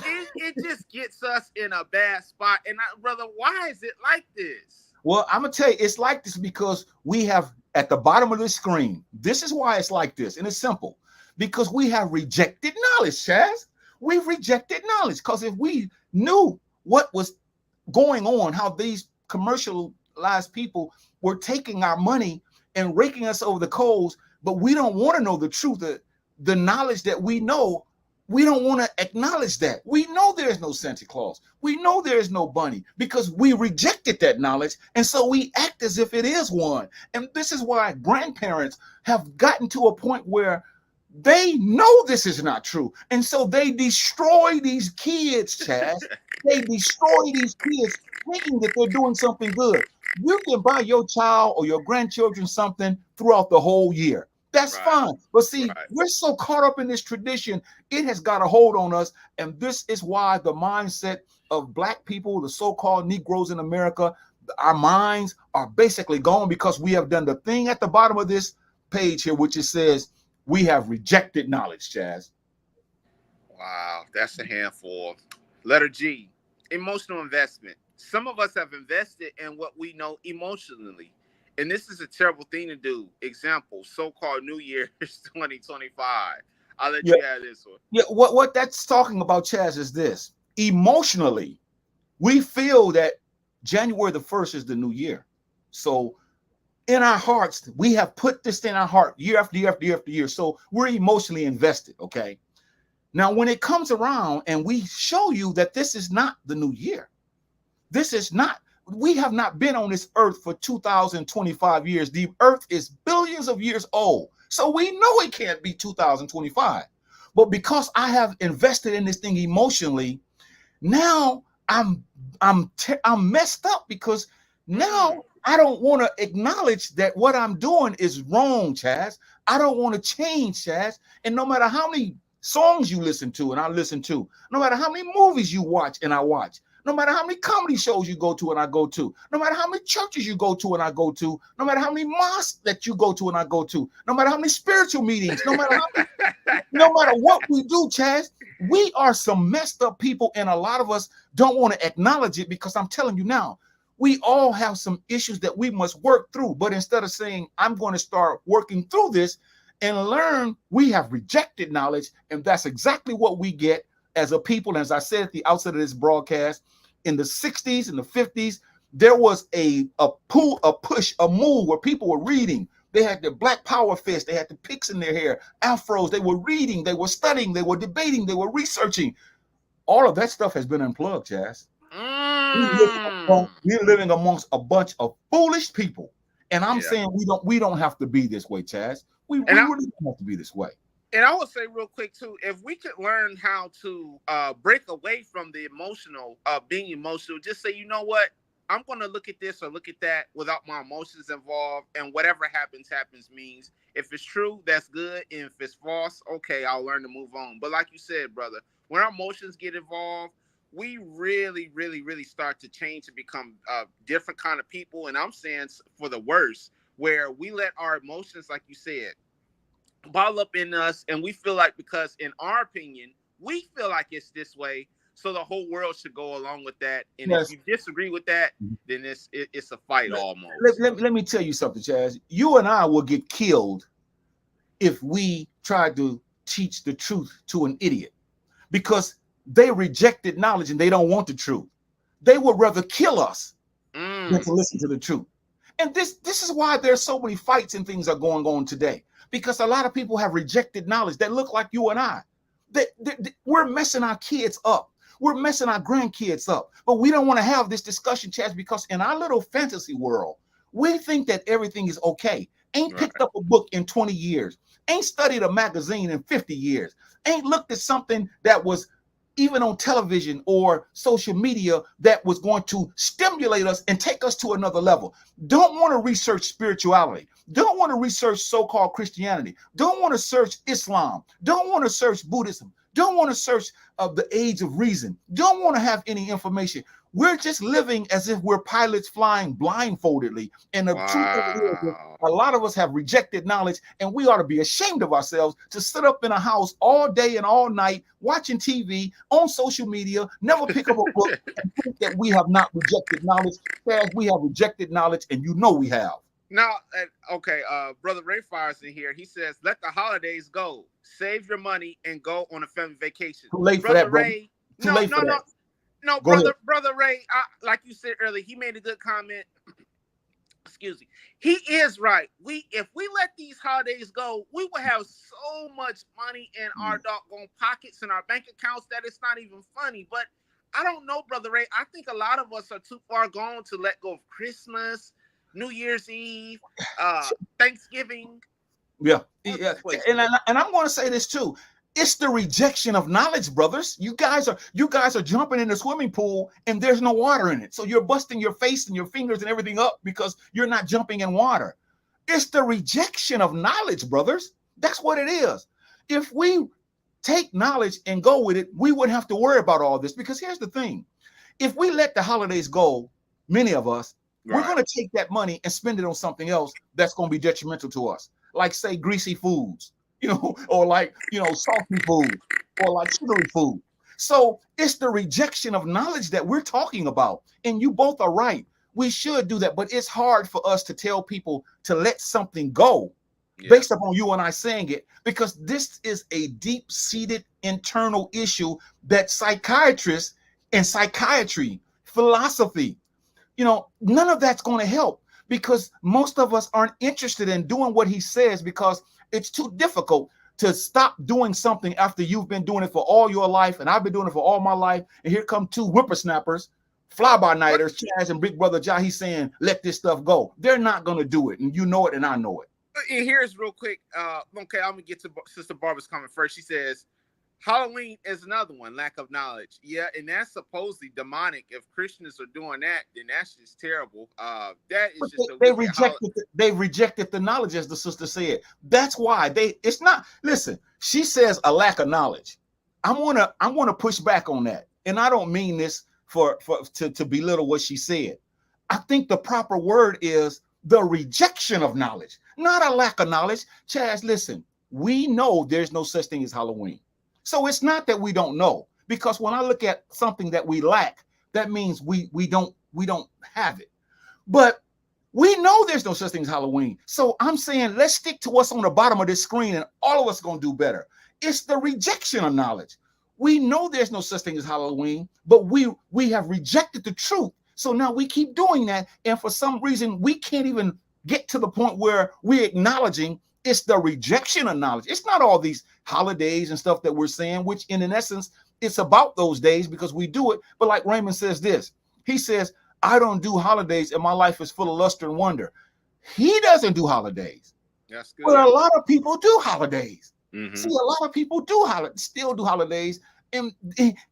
It just gets us in a bad spot. And brother, why is it like this? Well, I'm gonna tell you, it's like this because we have at the bottom of the screen. This is why it's like this, and it's simple because we have rejected knowledge, Chaz. We've rejected knowledge because if we knew what was going on, how these commercialized people were taking our money and raking us over the coals, but we don't want to know the truth, the knowledge that we know, we don't want to acknowledge that. We know there's no Santa Claus. We know there's no bunny because we rejected that knowledge. And so we act as if it is one. And this is why grandparents have gotten to a point where they know this is not true. And so they destroy these kids, Chaz. They destroy these kids thinking that they're doing something good. You can buy your child or your grandchildren something throughout the whole year. That's fine. But see, we're so caught up in this tradition, it has got a hold on us. And this is why the mindset of Black people, the so-called Negroes in America, our minds are basically gone because we have done the thing at the bottom of this page here, which it says, we have rejected knowledge, Chaz. Wow, that's a handful. Letter G, emotional investment. Some of us have invested in what we know emotionally. And this is a terrible thing to do. Example, so-called New Year's 2025. I'll let you have this one. Yeah, what that's talking about, Chaz, is this. Emotionally, we feel that January the 1st is the new year. So in our hearts, we have put this in our heart year after year after year after year. So we're emotionally invested, okay? Now, when it comes around and we show you that this is not the new year, this is not, we have not been on this earth for 2025 years. The earth is billions of years old. So we know it can't be 2025. But because I have invested in this thing emotionally, now I'm messed up because now I don't want to acknowledge that what I'm doing is wrong, Chazz. I don't want to change, Chazz. And no matter how many songs you listen to and I listen to, no matter how many movies you watch and I watch, no matter how many comedy shows you go to and I go to, no matter how many churches you go to and I go to, no matter how many mosques that you go to and I go to, no matter how many spiritual meetings, no matter what we do, Chazz, we are some messed up people, and a lot of us don't want to acknowledge it because I'm telling you now, we all have some issues that we must work through. But instead of saying, I'm going to start working through this and learn, we have rejected knowledge, and that's exactly what we get as a people. And as I said at the outset of this broadcast, in the 60s and the 50s, there was a push, a move where people were reading. They had the Black Power fist. They had the pics in their hair, afros. They were reading. They were studying. They were debating. They were researching. All of that stuff has been unplugged, Chazz. We're living amongst a bunch of foolish people. And I'm saying we don't have to be this way, Chazz. We really don't have to be this way. And I would say real quick too, if we could learn how to break away from the emotional, being emotional, just say, you know what? I'm going to look at this or look at that without my emotions involved, and whatever happens means. If it's true, that's good. And if it's false, okay, I'll learn to move on. But like you said, brother, when our emotions get involved, we really, really, really start to change and become different kind of people. And I'm saying for the worse, where we let our emotions, like you said, ball up in us, and we feel like, because in our opinion, we feel like it's this way, so the whole world should go along with that. And if you disagree with that, then it's a fight almost. Let me tell you something, Chazz. You and I will get killed if we try to teach the truth to an idiot, because they rejected knowledge and they don't want the truth. They would rather kill us than to listen to the truth. And this is why there's so many fights and things are going on today, because a lot of people have rejected knowledge that look like you and I. We're messing our kids up. We're messing our grandkids up. But we don't want to have this discussion, Chazz, because in our little fantasy world, we think that everything is okay. Ain't picked up a book in 20 years. Ain't studied a magazine in 50 years. Ain't looked at something that was even on television or social media that was going to stimulate us and take us to another level. Don't want to research spirituality. Don't want to research so-called Christianity. Don't want to search Islam. Don't want to search Buddhism. Don't want to search the age of reason. Don't want to have any information. We're just living as if we're pilots flying blindfoldedly. And the truth is, a lot of us have rejected knowledge, and we ought to be ashamed of ourselves to sit up in a house all day and all night watching TV, on social media, never pick up a book, and think that we have not rejected knowledge. We have rejected knowledge, and you know we have. Now, okay, Brother Ray Fires in here. He says, let the holidays go. Save your money and go on a family vacation. Too late for that, Ray. No, brother Ray, like you said earlier, he made a good comment. Excuse me. He is right. If we let these holidays go, we will have so much money in our doggone pockets and our bank accounts that it's not even funny. But I don't know, Brother Ray. I think a lot of us are too far gone to let go of Christmas, New Year's Eve, Thanksgiving. Yeah. And I'm going to say this too. It's the rejection of knowledge, brothers. You guys are jumping in the swimming pool and there's no water in it. So you're busting your face and your fingers and everything up because you're not jumping in water. It's the rejection of knowledge, brothers. That's what it is. If we take knowledge and go with it, we wouldn't have to worry about all this, because here's the thing. If we let the holidays go, many of us, we're going to take that money and spend it on something else that's going to be detrimental to us. Like, say, greasy foods, or like, salty food, or like sugary food. So it's the rejection of knowledge that we're talking about. And you both are right. We should do that. But it's hard for us to tell people to let something go based upon you and I saying it, because this is a deep-seated internal issue that psychiatrists and psychiatry, philosophy, none of that's going to help, because most of us aren't interested in doing what he says because it's too difficult to stop doing something after you've been doing it for all your life, and I've been doing it for all my life, and here come two whippersnappers, fly-by-nighters, Chazz and Big Brother Jahi saying, let this stuff go. They're not going to do it, and you know it, and I know it. And here's real quick. Okay, I'm going to get to Sister Barbara's comment first. She says, Halloween is another one, lack of knowledge. Yeah, and that's supposedly demonic. If Christians are doing that, then that's just terrible. That is just they rejected the knowledge, as the sister said. That's why it's not. Listen, she says a lack of knowledge. I'm gonna push back on that, and I don't mean this to belittle what she said. I think the proper word is the rejection of knowledge, not a lack of knowledge. Chazz, listen, we know there's no such thing as Halloween. So it's not that we don't know, because when I look at something that we lack, that means we don't have it. But we know there's no such thing as Halloween. So I'm saying let's stick to what's on the bottom of this screen, and all of us are going to do better. It's the rejection of knowledge. We know there's no such thing as Halloween, but we have rejected the truth. So now we keep doing that, and for some reason we can't even get to the point where we're acknowledging it's the rejection of knowledge. It's not all these holidays and stuff that we're saying, which in essence, it's about those days because we do it. But like Raymond says this, he says, I don't do holidays and my life is full of luster and wonder. He doesn't do holidays. That's good. But a lot of people do holidays. Mm-hmm. See, a lot of people still do holidays. And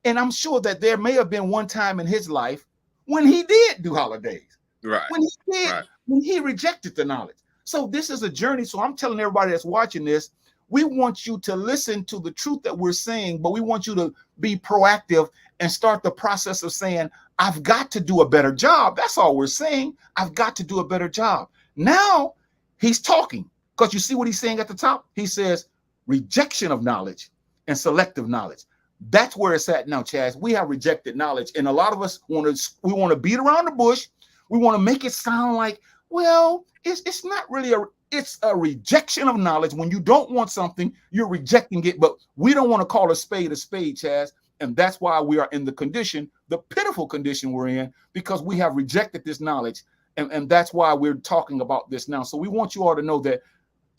I'm sure that there may have been one time in his life when he did do holidays. Right. When he did, when he rejected the knowledge. So this is a journey. So I'm telling everybody that's watching this, we want you to listen to the truth that we're saying, but we want you to be proactive and start the process of saying, I've got to do a better job. That's all we're saying. I've got to do a better job. Now he's talking, because you see what he's saying at the top? He says rejection of knowledge and selective knowledge. That's where it's at now, Chazz. We have rejected knowledge. And a lot of us want to beat around the bush. We want to make it sound like, well, it's not really it's a rejection of knowledge. When you don't want something, you're rejecting it. But we don't want to call a spade, Chazz. And that's why we are in the condition, the pitiful condition we're in, because we have rejected this knowledge. And that's why we're talking about this now. So we want you all to know that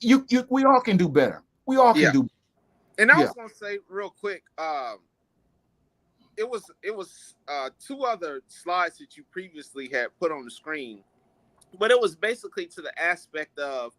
we all can do better. We all can do better. And I was going to say real quick, it was two other slides that you previously had put on the screen. But it was basically to the aspect of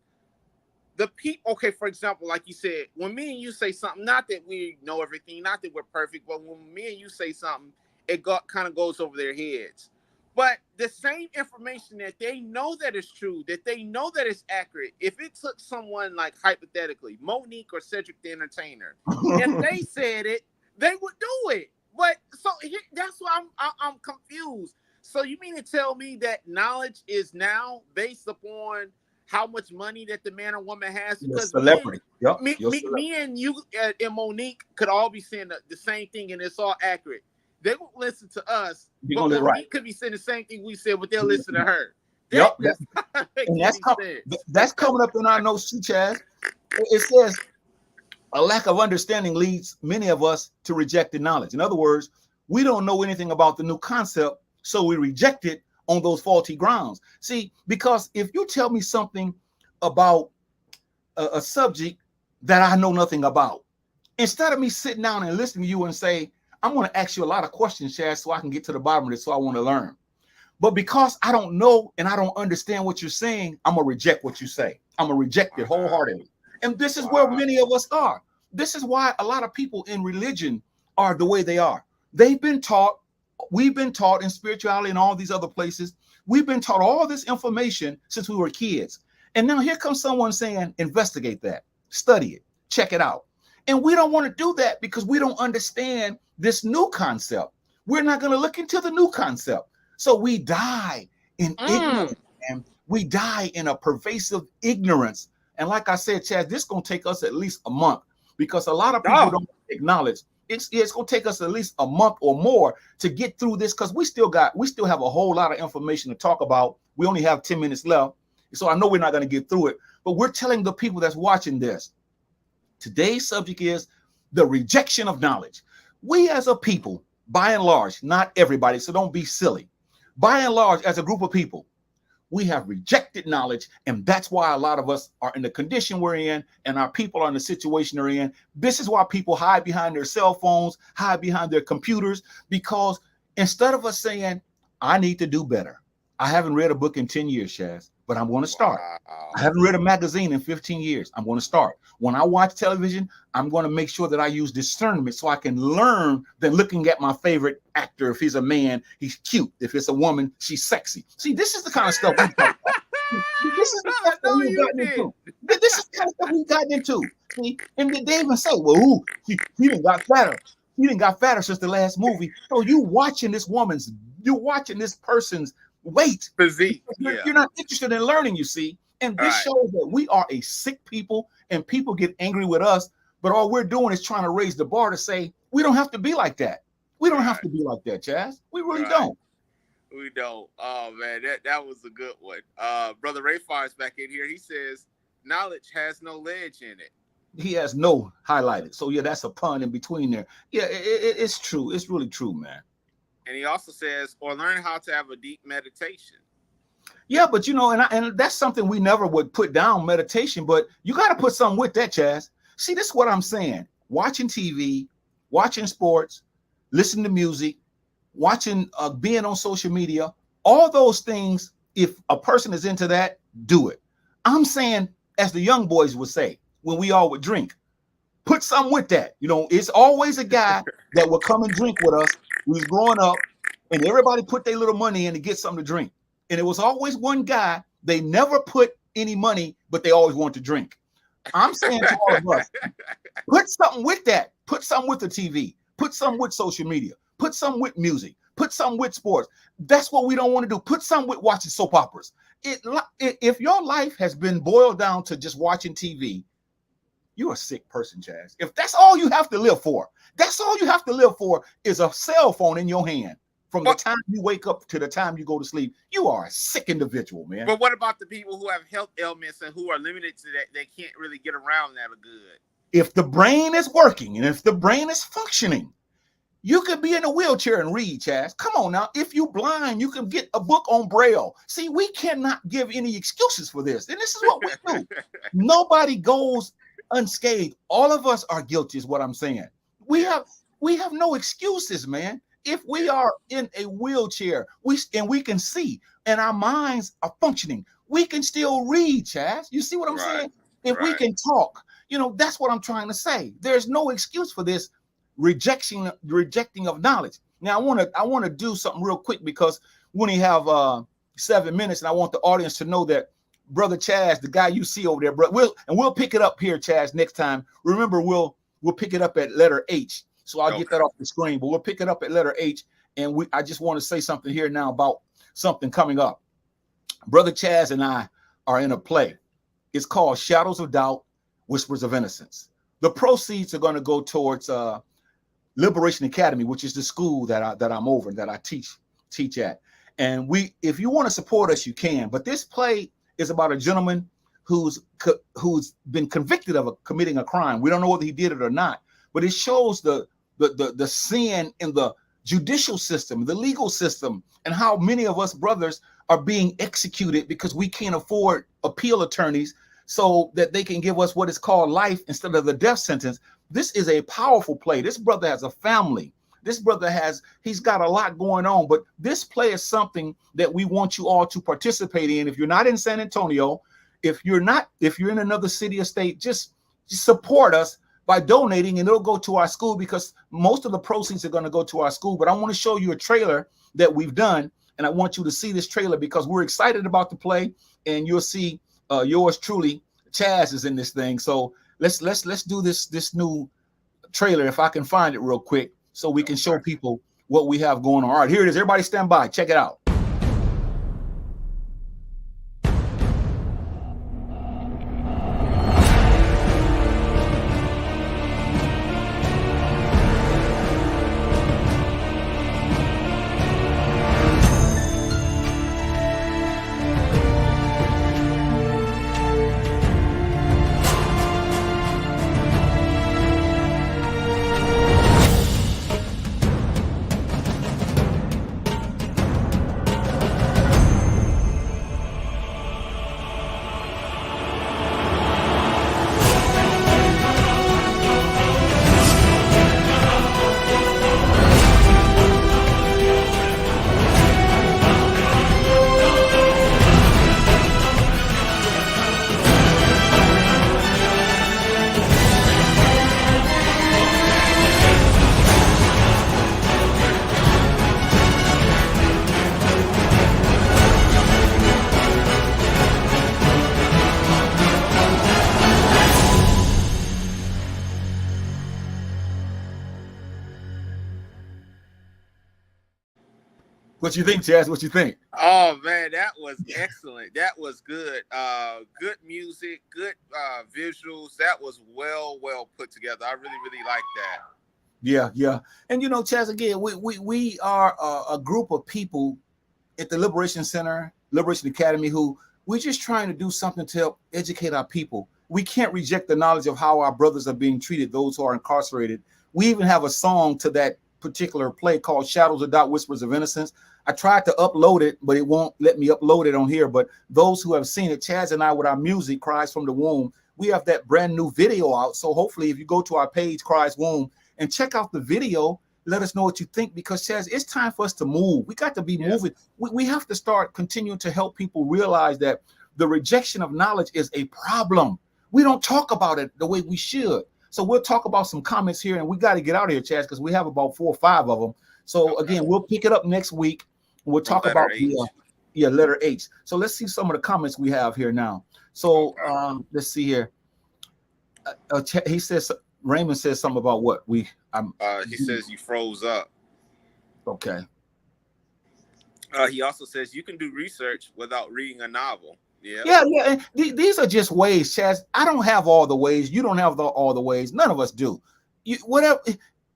the people. Okay, for example, like you said, when me and you say something, not that we know everything, not that we're perfect, but when me and you say something, it kind of goes over their heads. But the same information that they know that is true, that they know that is accurate, if it took someone like hypothetically, Monique or Cedric the Entertainer, if they said it, they would do it. But so that's why I'm confused. So you mean to tell me that knowledge is now based upon how much money that the man or woman has? Because celebrity. Me and you and Monique could all be saying the same thing, and it's all accurate. They won't listen to us, but Monique could be saying the same thing we said, but they'll listen to her. That's coming up in our notes too, Chazz. It says a lack of understanding leads many of us to rejected knowledge. In other words, we don't know anything about the new concept, so we reject it on those faulty grounds. See, because if you tell me something about a subject that I know nothing about, instead of me sitting down and listening to you and say, I'm going to ask you a lot of questions, Chazz, so I can get to the bottom of this, so I want to learn. But because I don't know and I don't understand what you're saying, I'm going to reject what you say. I'm going to reject it wholeheartedly. And this is where many of us are. This is why a lot of people in religion are the way they are. They've been taught, we've been taught in spirituality and all these other places, we've been taught all this information since we were kids. And now here comes someone saying, investigate that, study it, check it out. And we don't want to do that because we don't understand this new concept. We're not going to look into the new concept. So we die in ignorance, and we die in a pervasive ignorance. And like I said, Chazz, this is going to take us at least a month because a lot of people don't acknowledge it's going to take us at least a month or more to get through this because we still have a whole lot of information to talk about. We only have 10 minutes left. So I know we're not going to get through it, but we're telling the people that's watching this. Today's subject is the rejection of knowledge. We as a people, by and large, not everybody, so don't be silly. By and large, as a group of people, We have rejected knowledge, and that's why a lot of us are in the condition we're in, and our people are in the situation they're in. This is why people hide behind their cell phones, hide behind their computers, because instead of us saying, I need to do better. I haven't read a book in 10 years, Chazz, but I'm going to start. Wow. I haven't read a magazine in 15 years. I'm going to start. When I watch television, I'm going to make sure that I use discernment so I can learn than looking at my favorite actor. If he's a man, he's cute. If it's a woman, she's sexy. See, this is the kind of stuff we talk about. This is the stuff that we've gotten into. This is the kind of stuff we've gotten into. See, and they even say, well, ooh, he didn't got fatter. He didn't got fatter since the last movie. So you're watching this person's weight. Physique. You're not interested in learning, you see. And this shows that we are a sick people, and people get angry with us. But all we're doing is trying to raise the bar to say, we don't have to be like that. We don't have to be like that, Chazz. We really don't. We don't. Oh, man, that was a good one. Brother Ray Fire's back in here. He says, knowledge has no ledge in it. He has no highlighted. So, yeah, that's a pun in between there. Yeah, it's true. It's really true, man. And he also says, or learn how to have a deep meditation. Yeah, but you know, and that's something we never would put down, meditation, but you got to put something with that, Chazz. See, this is what I'm saying. Watching TV, watching sports, listening to music, watching, being on social media, all those things, if a person is into that, do it. I'm saying, as the young boys would say, when we all would drink, put something with that. You know, it's always a guy that would come and drink with us. We was growing up, and everybody put their little money in to get something to drink. And it was always one guy, they never put any money, but they always want to drink. I'm saying to all of us, put something with that. Put something with the TV. Put something with social media. Put something with music. Put something with sports. That's what we don't want to do. Put something with watching soap operas. If your life has been boiled down to just watching TV, you're a sick person, Chazz. If that's all you have to live for, that's all you have to live for is a cell phone in your hand. From the time you wake up to the time you go to sleep, you are a sick individual, man. But what about the people who have health ailments and who are limited to that? They can't really get around that good. If the brain is working and if the brain is functioning, you could be in a wheelchair and read, Chazz. Come on now. If you're blind, you can get a book on Braille. See, we cannot give any excuses for this. And this is what we do. Nobody goes unscathed. All of us are guilty is what I'm saying. We have no excuses, man. If we are in a wheelchair, we can see, and our minds are functioning, we can still read, Chazz. You see what I'm saying? If we can talk, you know, that's what I'm trying to say. There's no excuse for this rejecting of knowledge. Now, I want to do something real quick because we only have 7 minutes, and I want the audience to know that Brother Chazz, the guy you see over there, we'll pick it up here, Chazz, next time. Remember, we'll pick it up at letter H. So I'll get that off the screen, but we'll pick it up at letter H. And I just want to say something here now about something coming up. Brother Chazz and I are in a play. It's called Shadows of Doubt, Whispers of Innocence. The proceeds are going to go towards Liberation Academy, which is the school that I'm over, that I teach at. And if you want to support us, you can. But this play is about a gentleman who's been convicted of committing a crime. We don't know whether he did it or not, but it shows the sin in the judicial system, the legal system, and how many of us brothers are being executed because we can't afford appeal attorneys so that they can give us what is called life instead of the death sentence. This is a powerful play. This brother has a family. This brother he's got a lot going on, but this play is something that we want you all to participate in. If you're not in San Antonio, if you're in another city or state, just support us by donating, and it'll go to our school because most of the proceeds are going to go to our school. But I want to show you a trailer that we've done, and I want you to see this trailer because we're excited about the play, and you'll see yours truly, Chazz, is in this thing. So let's do this new trailer if I can find it real quick so we can show people what we have going on. All right, here it is. Everybody stand by. Check it out. What you think, Chaz? What you think? Oh man, that was excellent. That was good. Good music, good visuals. That was well put together. I really like that. Yeah, yeah. And Chaz, again, we are a group of people at the Liberation Center, Liberation Academy, who we're just trying to do something to help educate our people. We can't reject the knowledge of how our brothers are being treated, those who are incarcerated. We even have a song to that particular play called Shadows of Doubt, Whispers of Innocence. I tried to upload it, but it won't let me upload it on here. But those who have seen it, Chaz and I, with our music, Cries from the Womb, we have that brand new video out. So hopefully if you go to our page, Cries Womb, and check out the video, let us know what you think, because Chaz, it's time for us to move. We got to be moving. We have to start continuing to help people realize that the rejection of knowledge is a problem. We don't talk about it the way we should. So we'll talk about some comments here, and we got to get out of here, Chaz, because we have about 4 or 5 of them. So again, we'll pick it up next week. We'll talk about the letter H. So let's see some of the comments we have here now. So let's see here. He says, Raymond says something about what he says you froze up. Okay. He also says you can do research without reading a novel. Yeah. And these are just ways, Chaz. I don't have all the ways. You don't have all the ways. None of us do.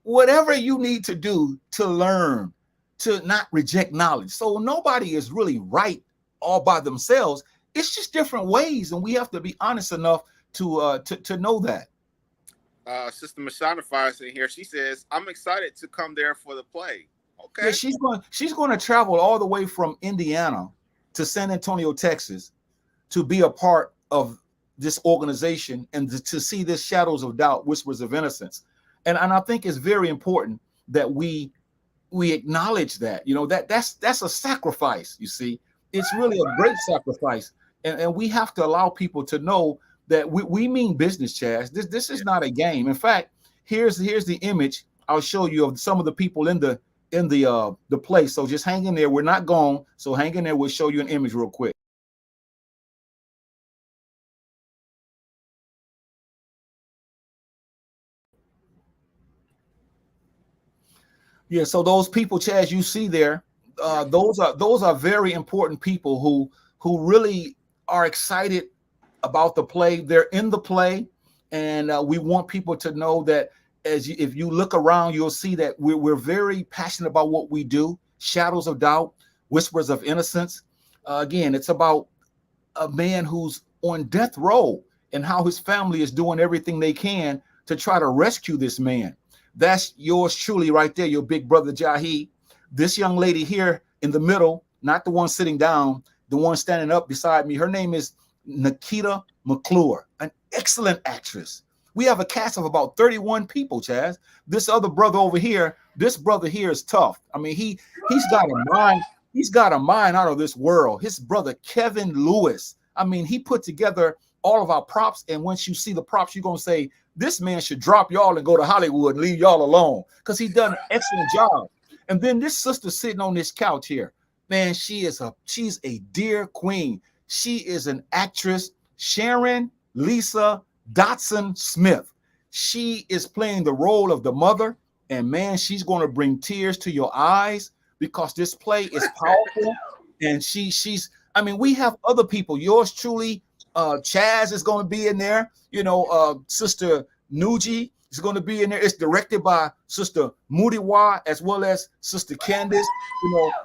Whatever you need to do to learn, to not reject knowledge. So nobody is really right all by themselves. It's just different ways, and we have to be honest enough to know that. Sister Mashana Fires in here. She says, "I'm excited to come there for the play." Okay. Yeah, she's going to travel all the way from Indiana to San Antonio, Texas, to be a part of this organization and to see this Shadows of Doubt, Whispers of Innocence. And I think it's very important that we acknowledge that. That's a sacrifice. You see, it's really a great sacrifice, and we have to allow people to know that we mean business, Chaz. This is not a game. In fact, here's the image I'll show you of some of the people in the play. So just hang in there. We're not gone. So hang in there. We'll show you an image real quick. Yeah. So those people, Chaz, you see there, those are very important people who really are excited about the play. They're in the play, and we want people to know that if you look around, you'll see that we're very passionate about what we do. Shadows of Doubt, Whispers of Innocence. Again, it's about a man who's on death row and how his family is doing everything they can to try to rescue this man. That's yours truly right there, your big brother Jahi. This young lady here in the middle, not the one sitting down, the one standing up beside me, her name is Nikita McClure, an excellent actress. We have a cast of about 31 people, Chaz. This other brother over here, this brother here is tough. I mean, he's got a mind. He's got a mind out of this world. His brother, Kevin Lewis. I mean, he put together all of our props. And once you see the props, you're going to say, this man should drop y'all and go to Hollywood and leave y'all alone, because he's done an excellent job. And then this sister sitting on this couch here, man, she's a dear queen. She is an actress, Sharon Lisa Dotson Smith. She is playing the role of the mother, and man, she's going to bring tears to your eyes because this play is powerful. And she's I mean, we have other people. Yours truly, Chaz is going to be in there. Sister Nuji is going to be in there. It's directed by Sister Mudiwa as well as Sister Candace.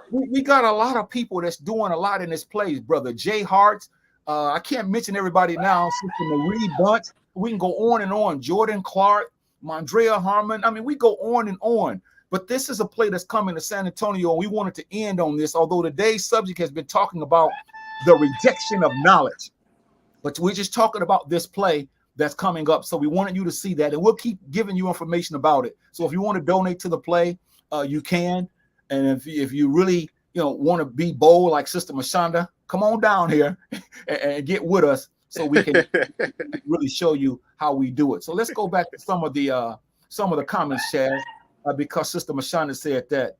We got a lot of people that's doing a lot in this play. Brother Jay Hart. I can't mention everybody now. Sister Marie Bunch. We can go on and on. Jordan Clark, Mondrea Harmon. I mean, we go on and on. But this is a play that's coming to San Antonio, and we wanted to end on this, although today's subject has been talking about the rejection of knowledge. But we're just talking about this play that's coming up. So we wanted you to see that, and we'll keep giving you information about it. So if you want to donate to the play, you can. And if you really want to be bold like Sister Mashonda, come on down here and get with us so we can really show you how we do it. So let's go back to some of the comments, Chad, because Sister Mashonda said that.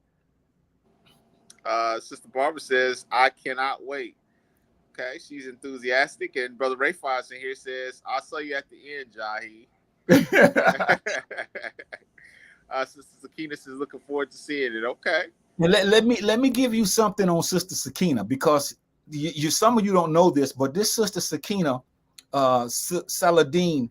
Sister Barbara says, I cannot wait. Okay, she's enthusiastic. And Brother Ray Fox in here says, I'll saw you at the end, Jahi. Sister Zakinas is looking forward to seeing it. Okay. And let me give you something on Sister Sakina, because some of you don't know this, but this Sister Sakina Saladin,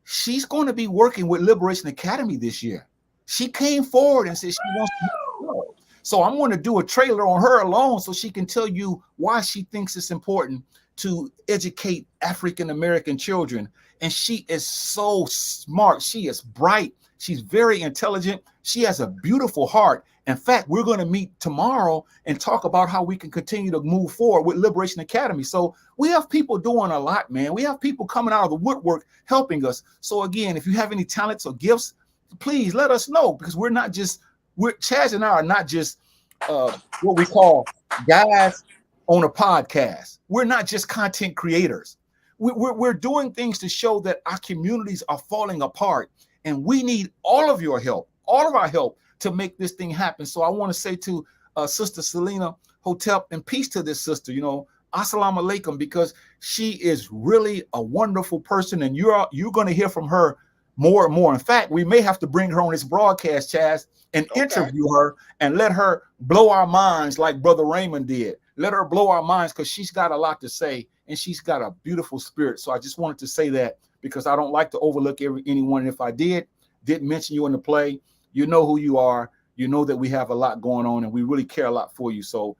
she's going to be working with Liberation Academy this year. She came forward and said she wants to go. So I'm going to do a trailer on her alone so she can tell you why she thinks it's important to educate African American children. And she is so smart. She is bright. She's very intelligent. She has a beautiful heart. In fact, we're going to meet tomorrow and talk about how we can continue to move forward with Liberation Academy. So we have people doing a lot, man. We have people coming out of the woodwork helping us. So again, if you have any talents or gifts, please let us know, because Chazz and I are not just what we call guys on a podcast. We're not just content creators. We're doing things to show that our communities are falling apart, and we need all of your help, all of our help, to make this thing happen. So I want to say to Sister Selena Hotep, and peace to this sister, assalamu alaikum, because she is really a wonderful person, and you're going to hear from her more and more. In fact, we may have to bring her on this broadcast, Chazz, and interview her and let her blow our minds like Brother Raymond did. Let her blow our minds, because she's got a lot to say, and she's got a beautiful spirit. So I just wanted to say that, because I don't like to overlook anyone. If I didn't mention you in the play, you know who you are. You know that we have a lot going on, and we really care a lot for you. So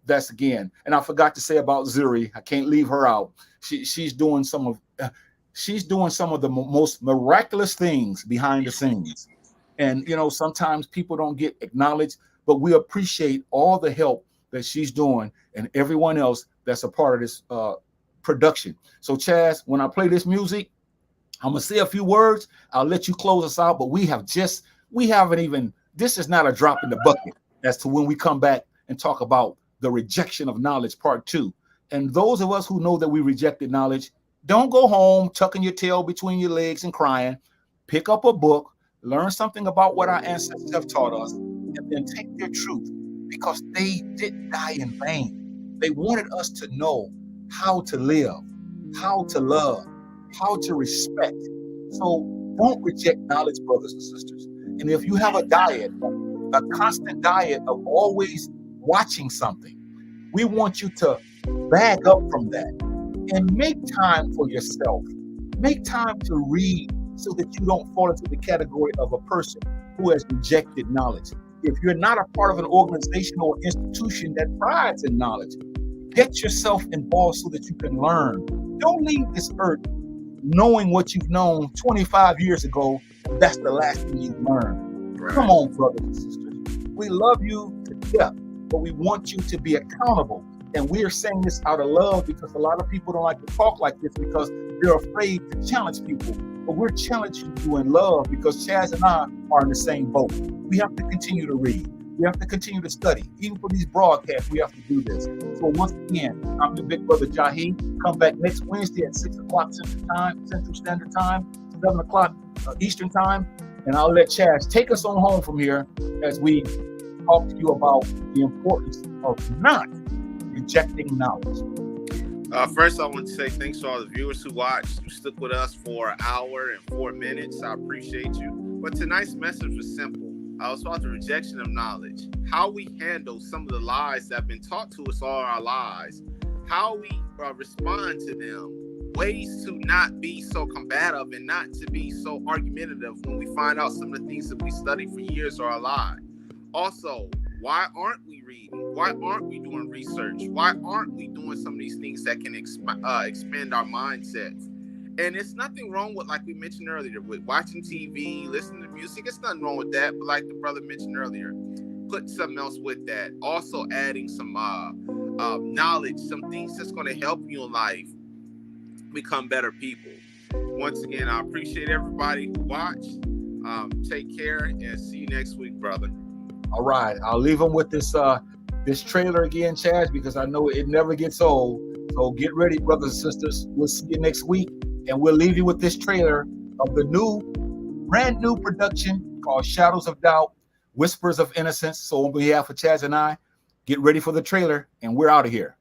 that's again. And I forgot to say about Zuri. I can't leave her out. She's doing some of the most miraculous things behind the scenes. And sometimes people don't get acknowledged, but we appreciate all the help that she's doing and everyone else that's a part of this production. So Chazz, when I play this music, I'm gonna say a few words. I'll let you close us out, but this is not a drop in the bucket as to when we come back and talk about the rejection of knowledge part 2. And those of us who know that we rejected knowledge, don't go home tucking your tail between your legs and crying. Pick up a book, learn something about what our ancestors have taught us, and then take their truth, because they didn't die in vain. They wanted us to know how to live, how to love, how to respect. So don't reject knowledge, brothers and sisters. And if you have a diet, a constant diet of always watching something, we want you to bag up from that and make time for yourself. Make time to read so that you don't fall into the category of a person who has rejected knowledge. If you're not a part of an organization or institution that prides in knowledge, get yourself involved so that you can learn. Don't leave this earth knowing what you've known 25 years ago. That's the last thing you've learned. Right. Come on, brothers and sisters. We love you to death, but we want you to be accountable. And we are saying this out of love, because a lot of people don't like to talk like this because they're afraid to challenge people. But we're challenging you in love, because Chazz and I are in the same boat. We have to continue to read. We have to continue to study. Even for these broadcasts, we have to do this. So once again, I'm your big brother Jahi. Come back next Wednesday at 6 o'clock Central Standard Time, 7 o'clock Eastern Time. And I'll let Chazz take us on home from here as we talk to you about the importance of not rejecting knowledge. First, I want to say thanks to all the viewers who watched, who stuck with us for an hour and 4 minutes. I appreciate you. But tonight's message was simple. I was about the rejection of knowledge. How we handle some of the lies that have been taught to us all our lives. How we respond to them. Ways to not be so combative and not to be so argumentative when we find out some of the things that we studied for years are a lie. Also, why aren't we reading? Why aren't we doing research? Why aren't we doing some of these things that can expand our mindsets? And it's nothing wrong with, like we mentioned earlier, with watching TV, listening to music. It's nothing wrong with that. But like the brother mentioned earlier, put something else with that. Also adding some knowledge, some things that's going to help you in life become better people. Once again, I appreciate everybody who watched. Take care and see you next week, brother. All right, I'll leave them with this trailer again, Chazz, because I know it never gets old. So get ready, brothers and sisters. We'll see you next week, and we'll leave you with this trailer of the brand new production called Shadows of Doubt, Whispers of Innocence. So on behalf of Chazz and I, get ready for the trailer, and we're out of here.